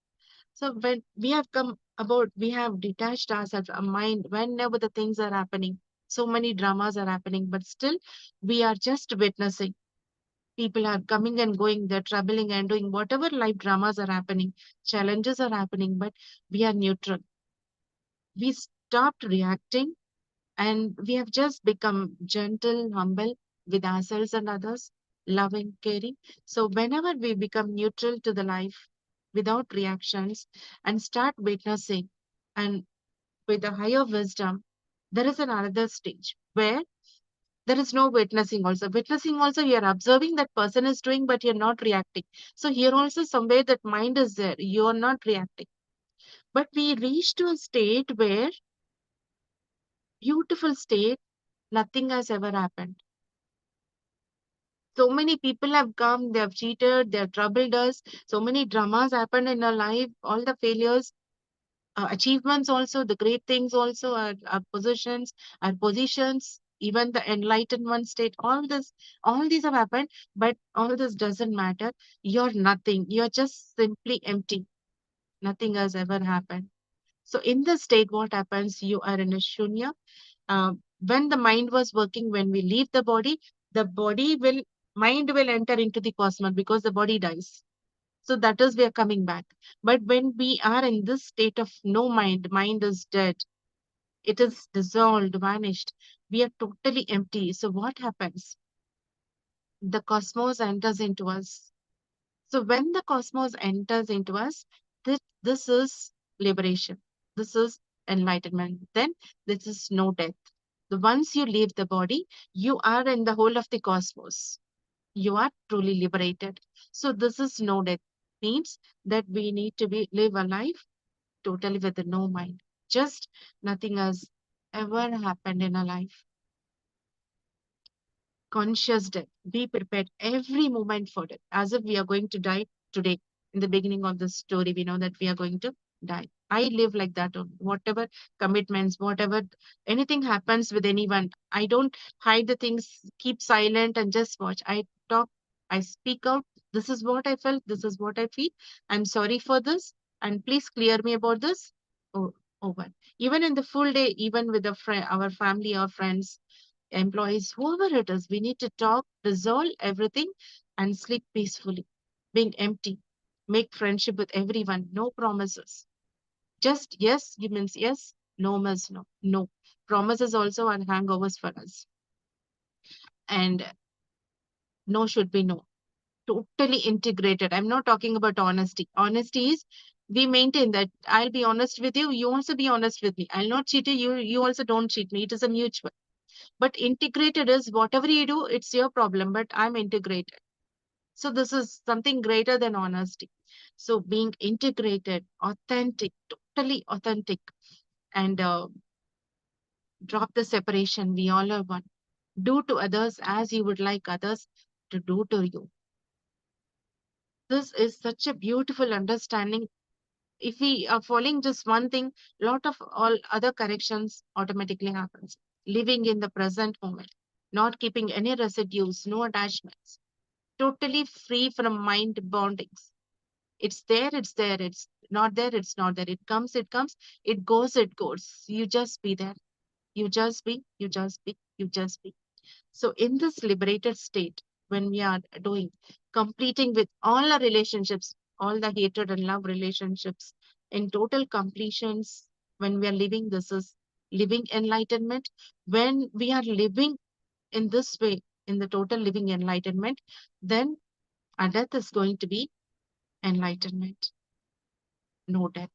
Speaker 2: So when we have detached ourselves, our mind, whenever the things are happening, so many dramas are happening, but still we are just witnessing. People are coming and going, they're troubling and doing whatever life dramas are happening, challenges are happening, but we are neutral. We stopped reacting and we have just become gentle, humble with ourselves and others, loving, caring. So whenever we become neutral to the life without reactions and start witnessing, and with a higher wisdom, there is another stage where there is no witnessing also. Witnessing also, you're observing that person is doing, but you're not reacting. So here also somewhere that mind is there, you're not reacting. But we reach to a state where, beautiful state, nothing has ever happened. So many people have come, they have cheated, they have troubled us. So many dramas happened in our life, all the failures, achievements also, the great things also, our positions, even the enlightenment state, all these have happened, but all this doesn't matter. You're nothing. You're just simply empty. Nothing has ever happened. So in this state, what happens? You are in a shunya. When the mind was working, when we leave the body will, mind will enter into the cosmos because the body dies. So that is we are coming back. But when we are in this state of no mind, mind is dead, it is dissolved, vanished. We are totally empty. So what happens? The cosmos enters into us. So when the cosmos enters into us, this is liberation. This is enlightenment. Then this is no death. The once you leave the body, you are in the whole of the cosmos. You are truly liberated. So this is no death. Means that we need to live a life totally with no mind. Just nothing has ever happened in our life. Conscious death. Be prepared every moment for it, as if we are going to die today. In the beginning of the story, we know that we are going to die. I live like that. Whatever commitments, whatever anything happens with anyone, I don't hide the things, keep silent and just watch. I talk, I speak out. This is what I felt. This is what I feel. I'm sorry for this. And please clear me about this. Oh, over. Even in the full day, even with our family or friends, employees, whoever it is, we need to talk, resolve everything, and sleep peacefully. Being empty, make friendship with everyone, no promises. Just yes means yes, no means no. No. Promises also are hangovers for us. And no should be no. Totally integrated. I'm not talking about honesty. Honesty is we maintain that I'll be honest with you, you also be honest with me. I'll not cheat you, you also don't cheat me. It is a mutual. But integrated is whatever you do, it's your problem, but I'm integrated. So this is something greater than honesty. So being integrated, authentic, totally authentic, and drop the separation. We all are one. Do to others as you would like others to do to you. This is such a beautiful understanding. If we are following just one thing, lot of all other corrections automatically happens. Living in the present moment, not keeping any residues, no attachments, totally free from mind bondings. It's there, it's there. It's not there, it's not there. It comes, it comes. It goes, it goes. You just be there. You just be, you just be, you just be. So in this liberated state, when we are doing, completing with all our relationships, all the hatred and love relationships, in total completions, when we are living, this is living enlightenment. When we are living in this way, in the total living enlightenment, then our death is going to be enlightenment, no death.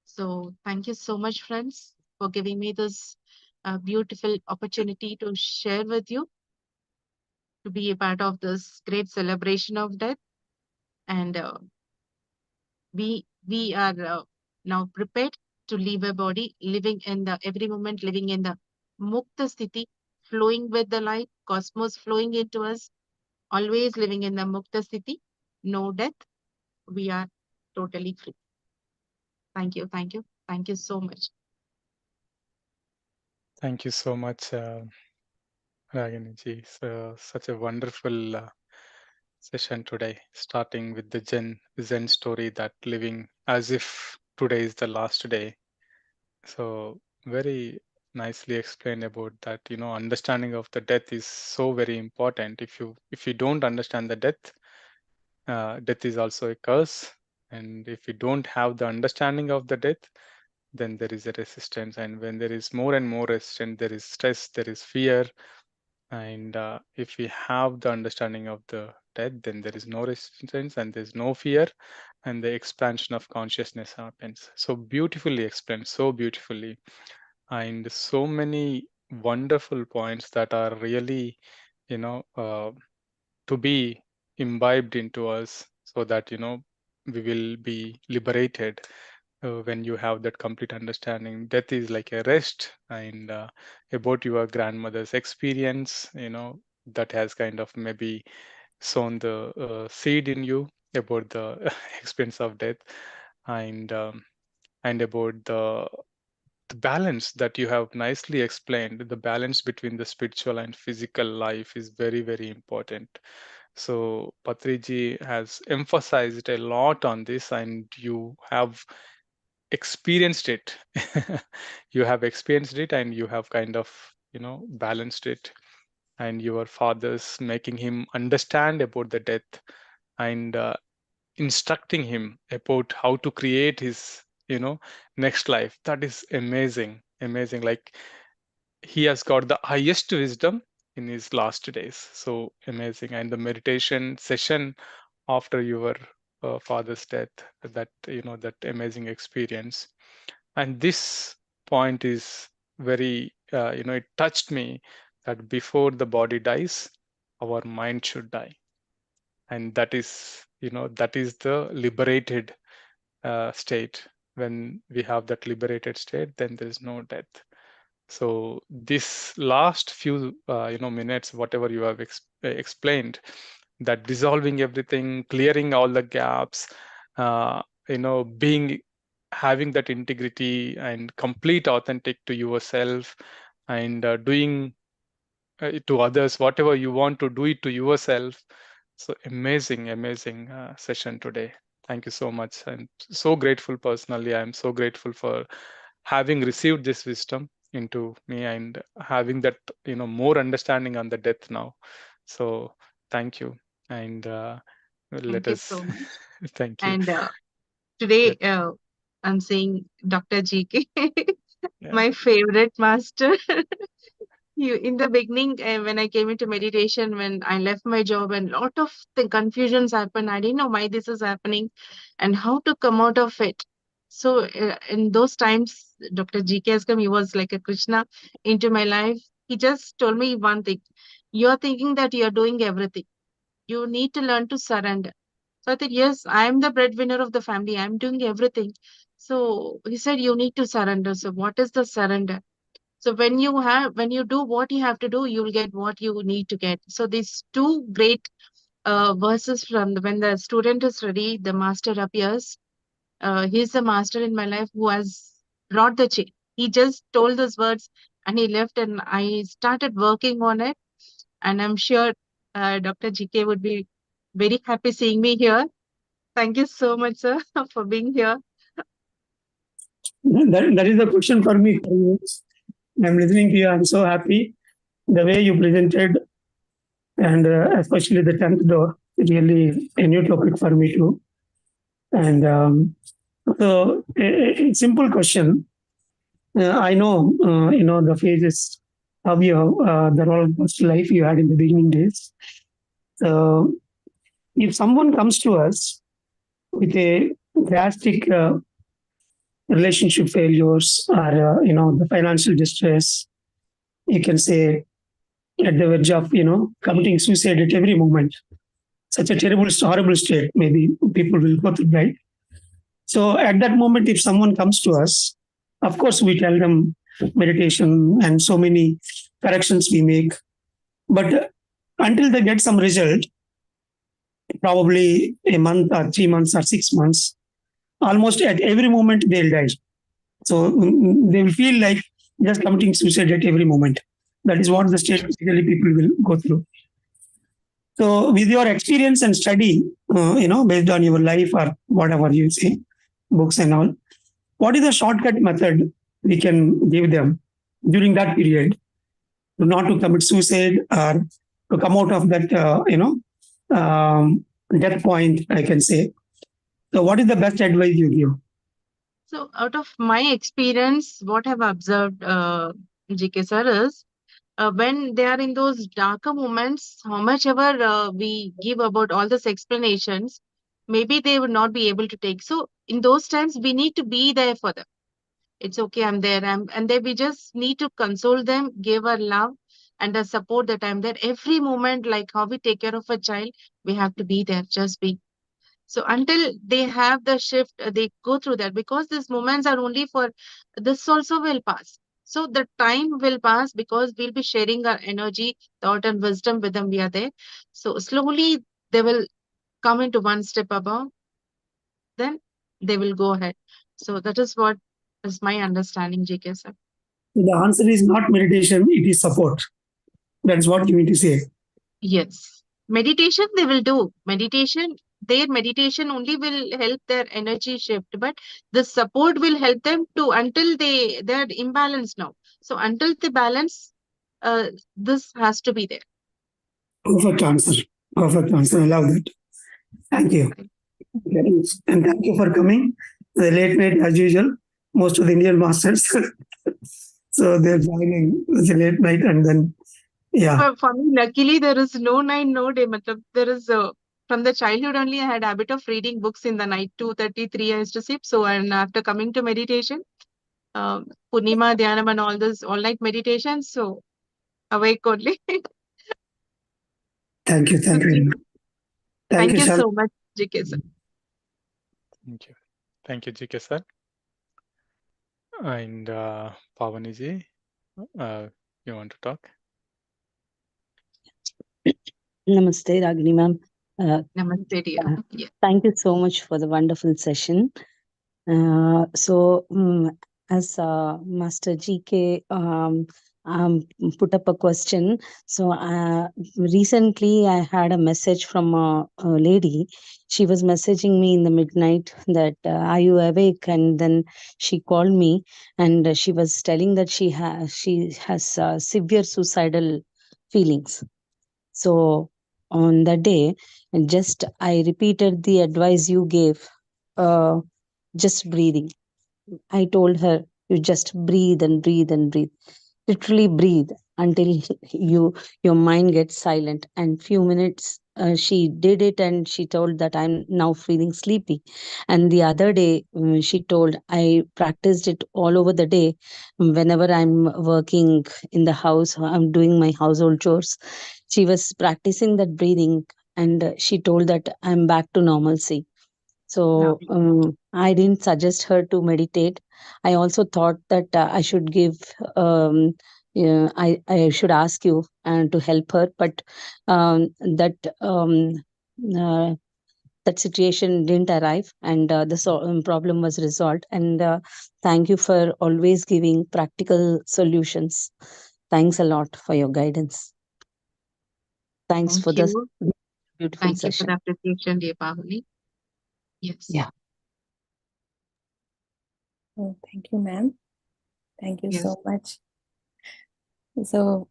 Speaker 2: So thank you so much, friends, for giving me this beautiful opportunity to share with you, to be a part of this great celebration of death. And we are now prepared to leave a body, living in the every moment, living in the mukta sthiti, flowing with the light, cosmos flowing into us, always living in the mukta sthiti, no death. We are totally free. Thank you, thank you, thank you so much.
Speaker 1: Thank you so much, Ragini ji. So, such a wonderful session today, starting with the Zen story that living as if today is the last day. So very nicely explained about that. Understanding of the death is so very important. If you don't understand the death, death is also a curse. And if you don't have the understanding of the death, then there is a resistance. And when there is more and more resistance, there is stress, there is fear. And if we have the understanding of the death, then there is no resistance and there's no fear, and the expansion of consciousness happens. So beautifully explained, so beautifully, and so many wonderful points that are really, to be imbibed into us, so that we will be liberated when you have that complete understanding. Death is like a rest. And about your grandmother's experience, that has kind of maybe sown the seed in you about the experience of death. And about the balance that you have nicely explained. The balance between the spiritual and physical life is very, very important. So Patriji has emphasized a lot on this, and you have experienced it. You have experienced it, and you have kind of balanced it. And your father's making him understand about the death, and instructing him about how to create his next life. That is amazing, amazing. Like, he has got the highest wisdom in his last days. So amazing. And the meditation session after your father's death, that that amazing experience. And this point is very it touched me, that before the body dies, our mind should die. And that is that is the liberated state. When we have that liberated state, then there is no death. So this last few minutes, whatever you have explained, that dissolving everything, clearing all the gaps, being, having that integrity and complete authentic to yourself, and doing to others whatever you want to do it to yourself. So amazing, amazing session today. Thank you so much. I'm so grateful personally. I'm so grateful for having received this wisdom into me, and having that more understanding on the death now. So thank you. And let
Speaker 2: Thank you
Speaker 1: us
Speaker 2: so much.
Speaker 1: thank you.
Speaker 2: And today
Speaker 1: Let,
Speaker 2: I'm saying Dr. GK,
Speaker 1: yeah.
Speaker 2: my favorite master. You, in the beginning, when I came into meditation, when I left my job, and lot of the confusions happened. I didn't know why this is happening and how to come out of it. So in those times, Dr. GK has come. He was like a Krishna into my life. He just told me one thing: you're thinking that you're doing everything. You need to learn to surrender. So I said, yes, I'm the breadwinner of the family. I'm doing everything. So he said, you need to surrender. So what is the surrender? So when you do what you have to do, you'll get what you need to get. So these two great verses from when the student is ready, the master appears. He's the master in my life who has brought the change. He just told those words and he left, and I started working on it. And I'm sure Dr. GK would be very happy seeing me here. Thank you so much, sir, for being here.
Speaker 3: That is the question for me. I'm listening to you. I'm so happy. The way you presented, and especially the 10th door, really a new topic for me too. And so, a simple question. I know, the phases of the roller coaster life you had in the beginning days. So if someone comes to us with a drastic relationship failures or, the financial distress, you can say at the verge of, committing suicide at every moment, such a terrible, horrible state, maybe people will go through, right? So at that moment, if someone comes to us, of course, we tell them meditation and so many corrections we make. But until they get some result, probably a month or 3 months or 6 months, almost at every moment they'll die. So they will feel like just committing suicide at every moment. That is what the state basically people will go through. So with your experience and study, based on your life or whatever you say, books and all, what is the shortcut method we can give them during that period not to commit suicide or to come out of that, death point, I can say. So what is the best advice you give?
Speaker 2: So out of my experience, what I've observed, GK sir, is when they are in those darker moments, how much ever we give about all these explanations, maybe they would not be able to take. So in those times, we need to be there for them. It's okay, I'm there. And then we just need to console them, give our love and the support that I'm there. Every moment, like how we take care of a child, we have to be there, just be. So until they have the shift, they go through that, because these moments are only for this also will pass. So the time will pass because we'll be sharing our energy, thought, and wisdom with them. We are there. So slowly they will come into one step above, then they will go ahead. So that is what is my understanding, GK sir.
Speaker 3: The answer is not meditation, it is support. That's what you need to say.
Speaker 2: Yes. Meditation they will do. Meditation, their meditation only will help their energy shift, but the support will help them to until they're imbalanced now. So until they balance, this has to be there.
Speaker 3: Perfect answer. Perfect answer. I love that. Thank you. And thank you for coming. The late night as usual. Most of the Indian masters. So they're joining the late night and then yeah.
Speaker 2: For me, luckily there is no night, no day. There is from the childhood only I had habit of reading books in the night. 2:33 I used to sleep. So and after coming to meditation, Purnima, Dhyanam and all this all night meditation. So awake only.
Speaker 3: Thank you. Thank you very much.
Speaker 2: Thank you
Speaker 3: Shan.
Speaker 2: so much, GK sir.
Speaker 1: Thank you. Thank you, GK sir. And Pavaniji, you want to talk?
Speaker 4: Namaste, Ragini ma'am.
Speaker 2: Namaste, dear. Yeah.
Speaker 4: Thank you so much for the wonderful session. As Master GK put up a question, so recently I had a message from a lady. She was messaging me in the midnight that are you awake? And then she called me and she was telling that she has severe suicidal feelings. So on that day, just I repeated the advice you gave, just breathing. I told her, you just breathe and breathe and breathe. Literally breathe until your mind gets silent. And few minutes she did it and she told that I'm now feeling sleepy. And the other day she told I practiced it all over the day. Whenever I'm working in the house, I'm doing my household chores, she was practicing that breathing and she told that I'm back to normalcy. So I didn't suggest her to meditate. I also thought that I should give, I should ask you to help her, but that uh, that situation didn't arrive, and the problem was resolved. And thank you for always giving practical solutions. Thanks a lot for your guidance. Thanks
Speaker 2: Thank
Speaker 4: for
Speaker 2: you.
Speaker 4: this beautiful
Speaker 2: Thank
Speaker 4: session.
Speaker 2: you for the appreciation, dear Pahuli. Yes.
Speaker 4: Yeah.
Speaker 5: Oh, thank you, ma'am. Thank you
Speaker 2: Yes.
Speaker 5: so much. So,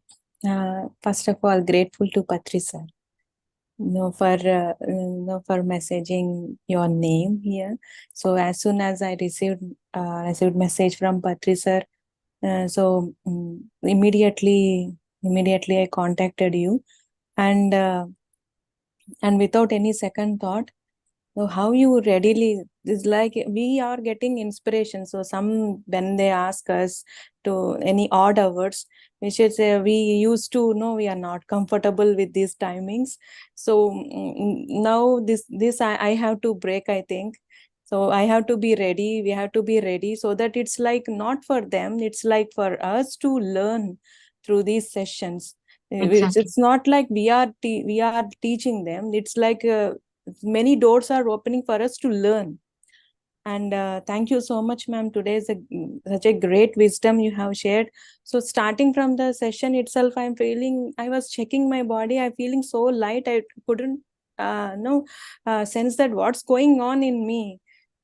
Speaker 5: first of all, grateful to Patri sir, for messaging your name here. So as soon as I received message from Patri sir, So immediately I contacted you, and without any second thought, so how you readily, it's like we are getting inspiration. So some, when they ask us to any odd hours, we should say we used to know we are not comfortable with these timings. So now this I have to break, I think. So I have to be ready. We have to be ready, so that it's like not for them, it's like for us to learn through these sessions.
Speaker 2: Exactly.
Speaker 5: It's not like we are teaching them. It's like many doors are opening for us to learn. And thank you so much, ma'am. Today is such a great wisdom you have shared. So starting from the session itself, I was checking my body, I'm feeling so light. I couldn't sense that what's going on in me.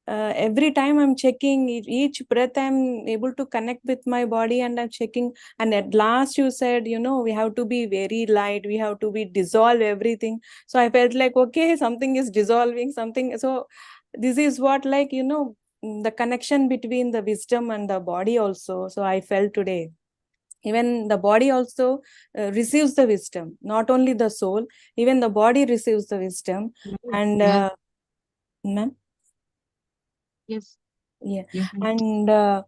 Speaker 5: Every time I'm checking each breath, I'm able to connect with my body, and I'm checking. And at last you said, we have to be very light, we have to be dissolve everything. So I felt like, okay, something is dissolving, something. So this is what, like, the connection between the wisdom and the body also. So I felt today, even the body also receives the wisdom, not only the soul, even the body receives the wisdom. And
Speaker 2: Yeah.
Speaker 5: ma'am?
Speaker 2: Yes.
Speaker 5: Yeah.
Speaker 2: Yeah.
Speaker 5: And the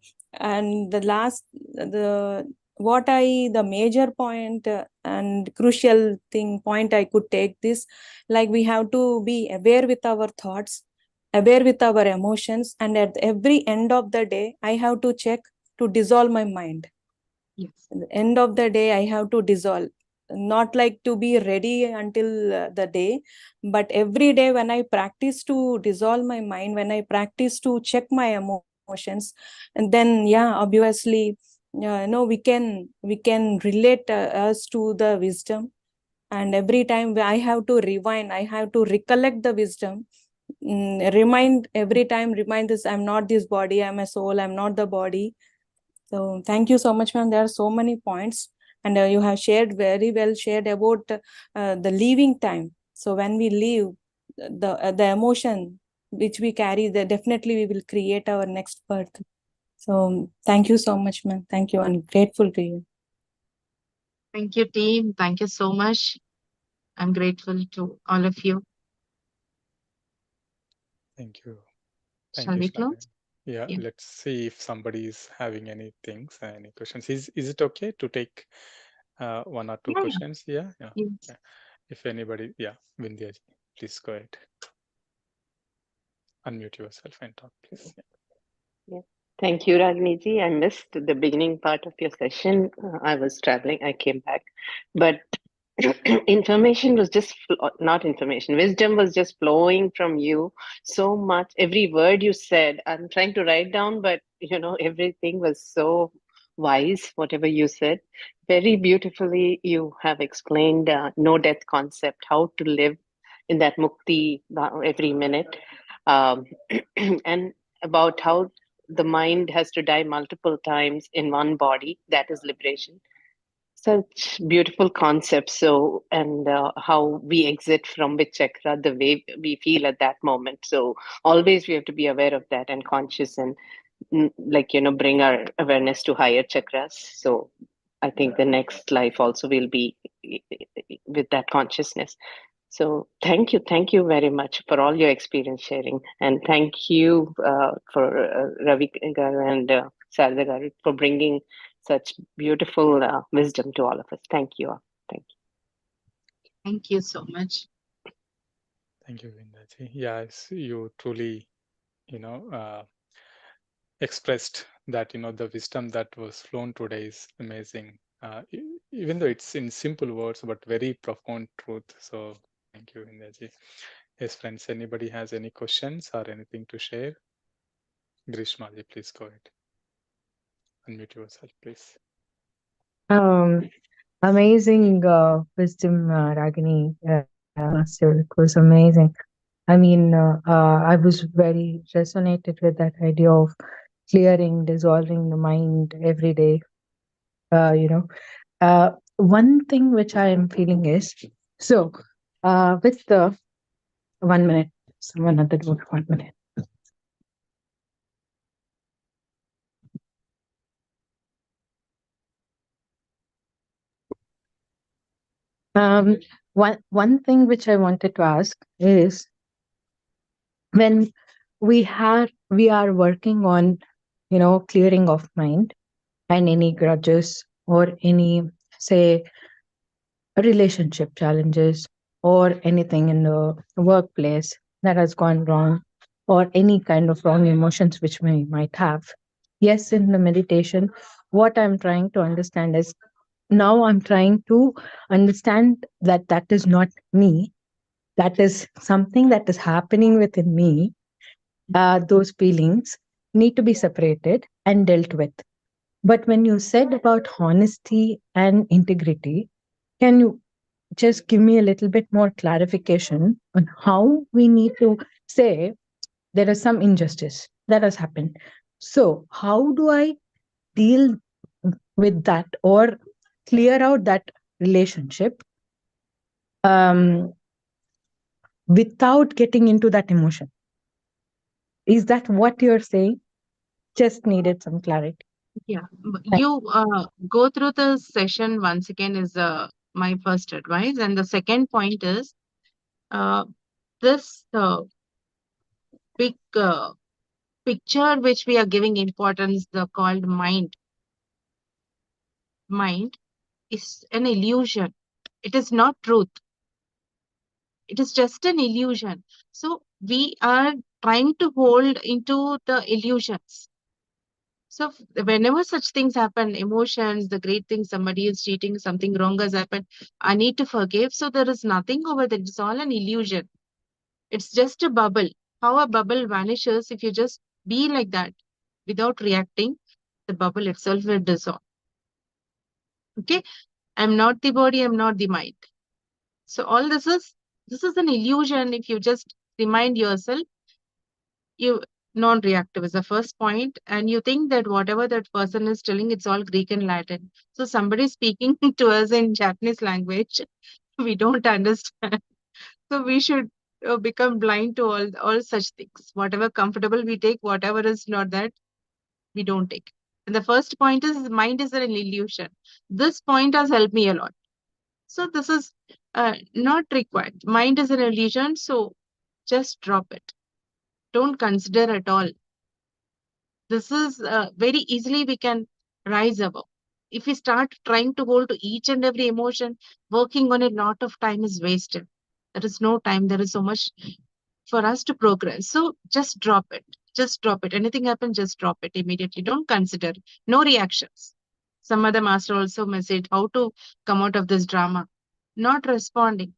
Speaker 5: major point and crucial point I could take this, like, we have to be aware with our thoughts, aware with our emotions, and at every end of the day I have to check to dissolve my mind.
Speaker 2: Yes.
Speaker 5: At the end of the day I have to dissolve, not like to be ready until the day, but every day when I practice to dissolve my mind, when I practice to check my emotions, and then, yeah, obviously, we can relate us to the wisdom. And every time I have to rewind, I have to recollect the wisdom. Remind this, I'm not this body, I'm a soul, I'm not the body. So thank you so much, ma'am. There are so many points, and you have shared very well shared about the leaving time. So when we leave, the emotion which we carry, definitely we will create our next birth. So thank you so much, ma'am. Thank you. I'm grateful to you.
Speaker 2: Thank you, team. Thank you so much. I'm grateful to all of you.
Speaker 1: Thank you.
Speaker 2: Shall we close?
Speaker 1: Yeah,
Speaker 2: Yeah.
Speaker 1: let's see if somebody is having any questions. Is it okay to take one or two
Speaker 2: Yeah.
Speaker 1: questions? Yeah.
Speaker 2: Yes.
Speaker 1: Yeah. If anybody, Vindhya, please go ahead. Unmute yourself and talk, please.
Speaker 6: Yeah. Thank you, Ragini ji. I missed the beginning part of your session. I was traveling. I came back, but information was just not information. Wisdom was just flowing from you so much. Every word you said, I'm trying to write down, but everything was so wise. Whatever you said, very beautifully you have explained no death concept, how to live in that mukti every minute, um, and about how the mind has to die multiple times in one body. That is liberation. Such beautiful concepts. So, and how we exit from which chakra, the way we feel at that moment. So, always we have to be aware of that and conscious, and bring our awareness to higher chakras. So, I think the next life also will be with that consciousness. So thank you very much for all your experience sharing, and thank you for Ravi Garu and Sarada Garu for bringing such beautiful wisdom to all of us. Thank you all. Thank you.
Speaker 2: Thank you so much.
Speaker 1: Thank you, Vindhya. Yes, you truly, expressed that the wisdom that was flown today is amazing. Even though it's in simple words, but very profound truth. So thank you, Vindhya. Yes, friends, anybody has any questions or anything to share? Grishma, please go ahead. Unmute yourself, please.
Speaker 7: Amazing wisdom, Ragini, Master. It was amazing. I mean, I was very resonated with that idea of clearing, dissolving the mind every day. One thing which I am feeling is so with the 1 minute, someone at the door, 1 minute. One thing which I wanted to ask is, when we are working on, clearing of mind and any grudges or any, say, relationship challenges or anything in the workplace that has gone wrong, or any kind of wrong emotions which we might have. Yes, in the meditation, what I'm trying to understand is, now I'm trying to understand that that is not me. That is something that is happening within me. Those feelings need to be separated and dealt with. But when you said about honesty and integrity, can you just give me a little bit more clarification on how we need to say there is some injustice that has happened? So, how do I deal with that or clear out that relationship without getting into that emotion? Is that what you're saying? Just needed some clarity.
Speaker 2: Yeah, you go through the session once again is my first advice. And the second point is this big picture which we are giving importance, the called mind. Mind is an illusion. It is not truth. It is just an illusion. So we are trying to hold into the illusions. So whenever such things happen, emotions, the great thing, somebody is cheating, something wrong has happened, I need to forgive. So there is nothing over there. It's all an illusion. It's just a bubble. How a bubble vanishes if you just be like that without reacting, the bubble itself will dissolve. Okay, I'm not the body, I'm not the mind. So all this is an illusion. If you just remind yourself, you non-reactive is the first point, and you think that whatever that person is telling, it's all Greek and Latin. So somebody speaking to us in Japanese language, we don't understand. So we should become blind to all such things. Whatever comfortable we take, whatever is not that, we don't take. And the first point is mind is an illusion. This point has helped me a lot. So this is not required. Mind is an illusion, so just drop it. Don't consider at all. This is very easily we can rise above. If we start trying to hold to each and every emotion, working on a lot of time is wasted. There is no time. There is so much for us to progress. So just drop it. Just drop it. Anything happens, just drop it immediately. Don't consider. No reactions. Some other master also messaged how to come out of this drama. Not responding,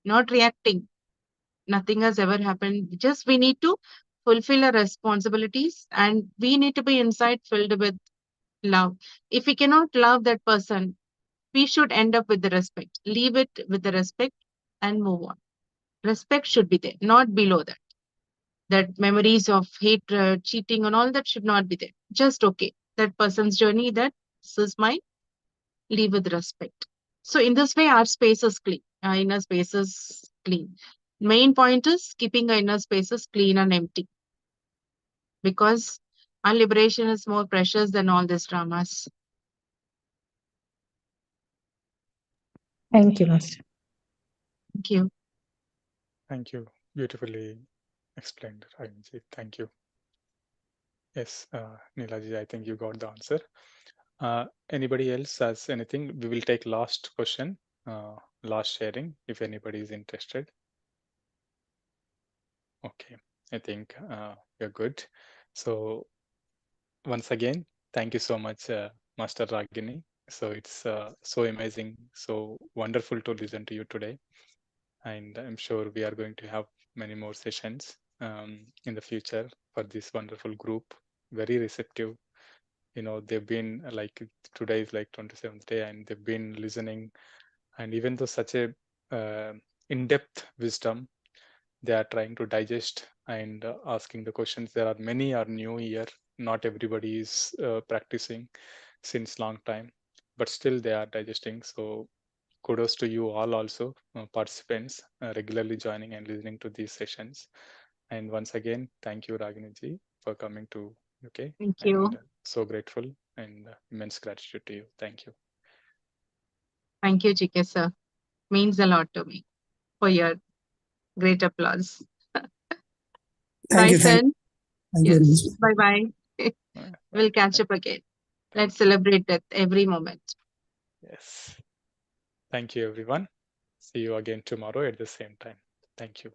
Speaker 2: not reacting. Nothing has ever happened. Just we need to fulfill our responsibilities, and we need to be inside filled with love. If we cannot love that person, we should end up with the respect. Leave it with the respect and move on. Respect should be there, not below that. That memories of hatred, cheating, and all that should not be there. Just okay. That person's journey, that this is mine, leave with respect. So in this way, our space is clean. Our inner space is clean. Main point is keeping our inner spaces clean and empty, because our liberation is more precious than all these dramas.
Speaker 7: Thank you, Master.
Speaker 2: Thank you.
Speaker 1: Thank you. Beautifully explained, Ragini. Thank you. Yes, Neelaji, I think you got the answer. Anybody else has anything? We will take last question, last sharing, if anybody is interested. Okay, I think we're good. So once again, thank you so much, Master Ragini. So it's so amazing, so wonderful to listen to you today. And I'm sure we are going to have many more sessions in the future for this wonderful group. Very receptive. You know, they've been like, today is like 27th day, and they've been listening. And even though such a in-depth wisdom, they are trying to digest and asking the questions. There are many are new here. Not everybody is practicing since long time, but still they are digesting. So kudos to you all also, participants, regularly joining and listening to these sessions. And once again, thank you, Ragini ji, for coming to UK.
Speaker 2: Thank you.
Speaker 1: And so grateful and immense gratitude to you. Thank you.
Speaker 2: Thank you, GK sir. means a lot to me for your great applause.
Speaker 3: Thank
Speaker 2: Bye,
Speaker 3: you.
Speaker 2: son.
Speaker 3: Thank you very
Speaker 2: Yes.
Speaker 3: much.
Speaker 2: Bye-bye. We'll catch up again. Let's celebrate that every moment.
Speaker 1: Yes. Thank you, everyone. See you again tomorrow at the same time. Thank you.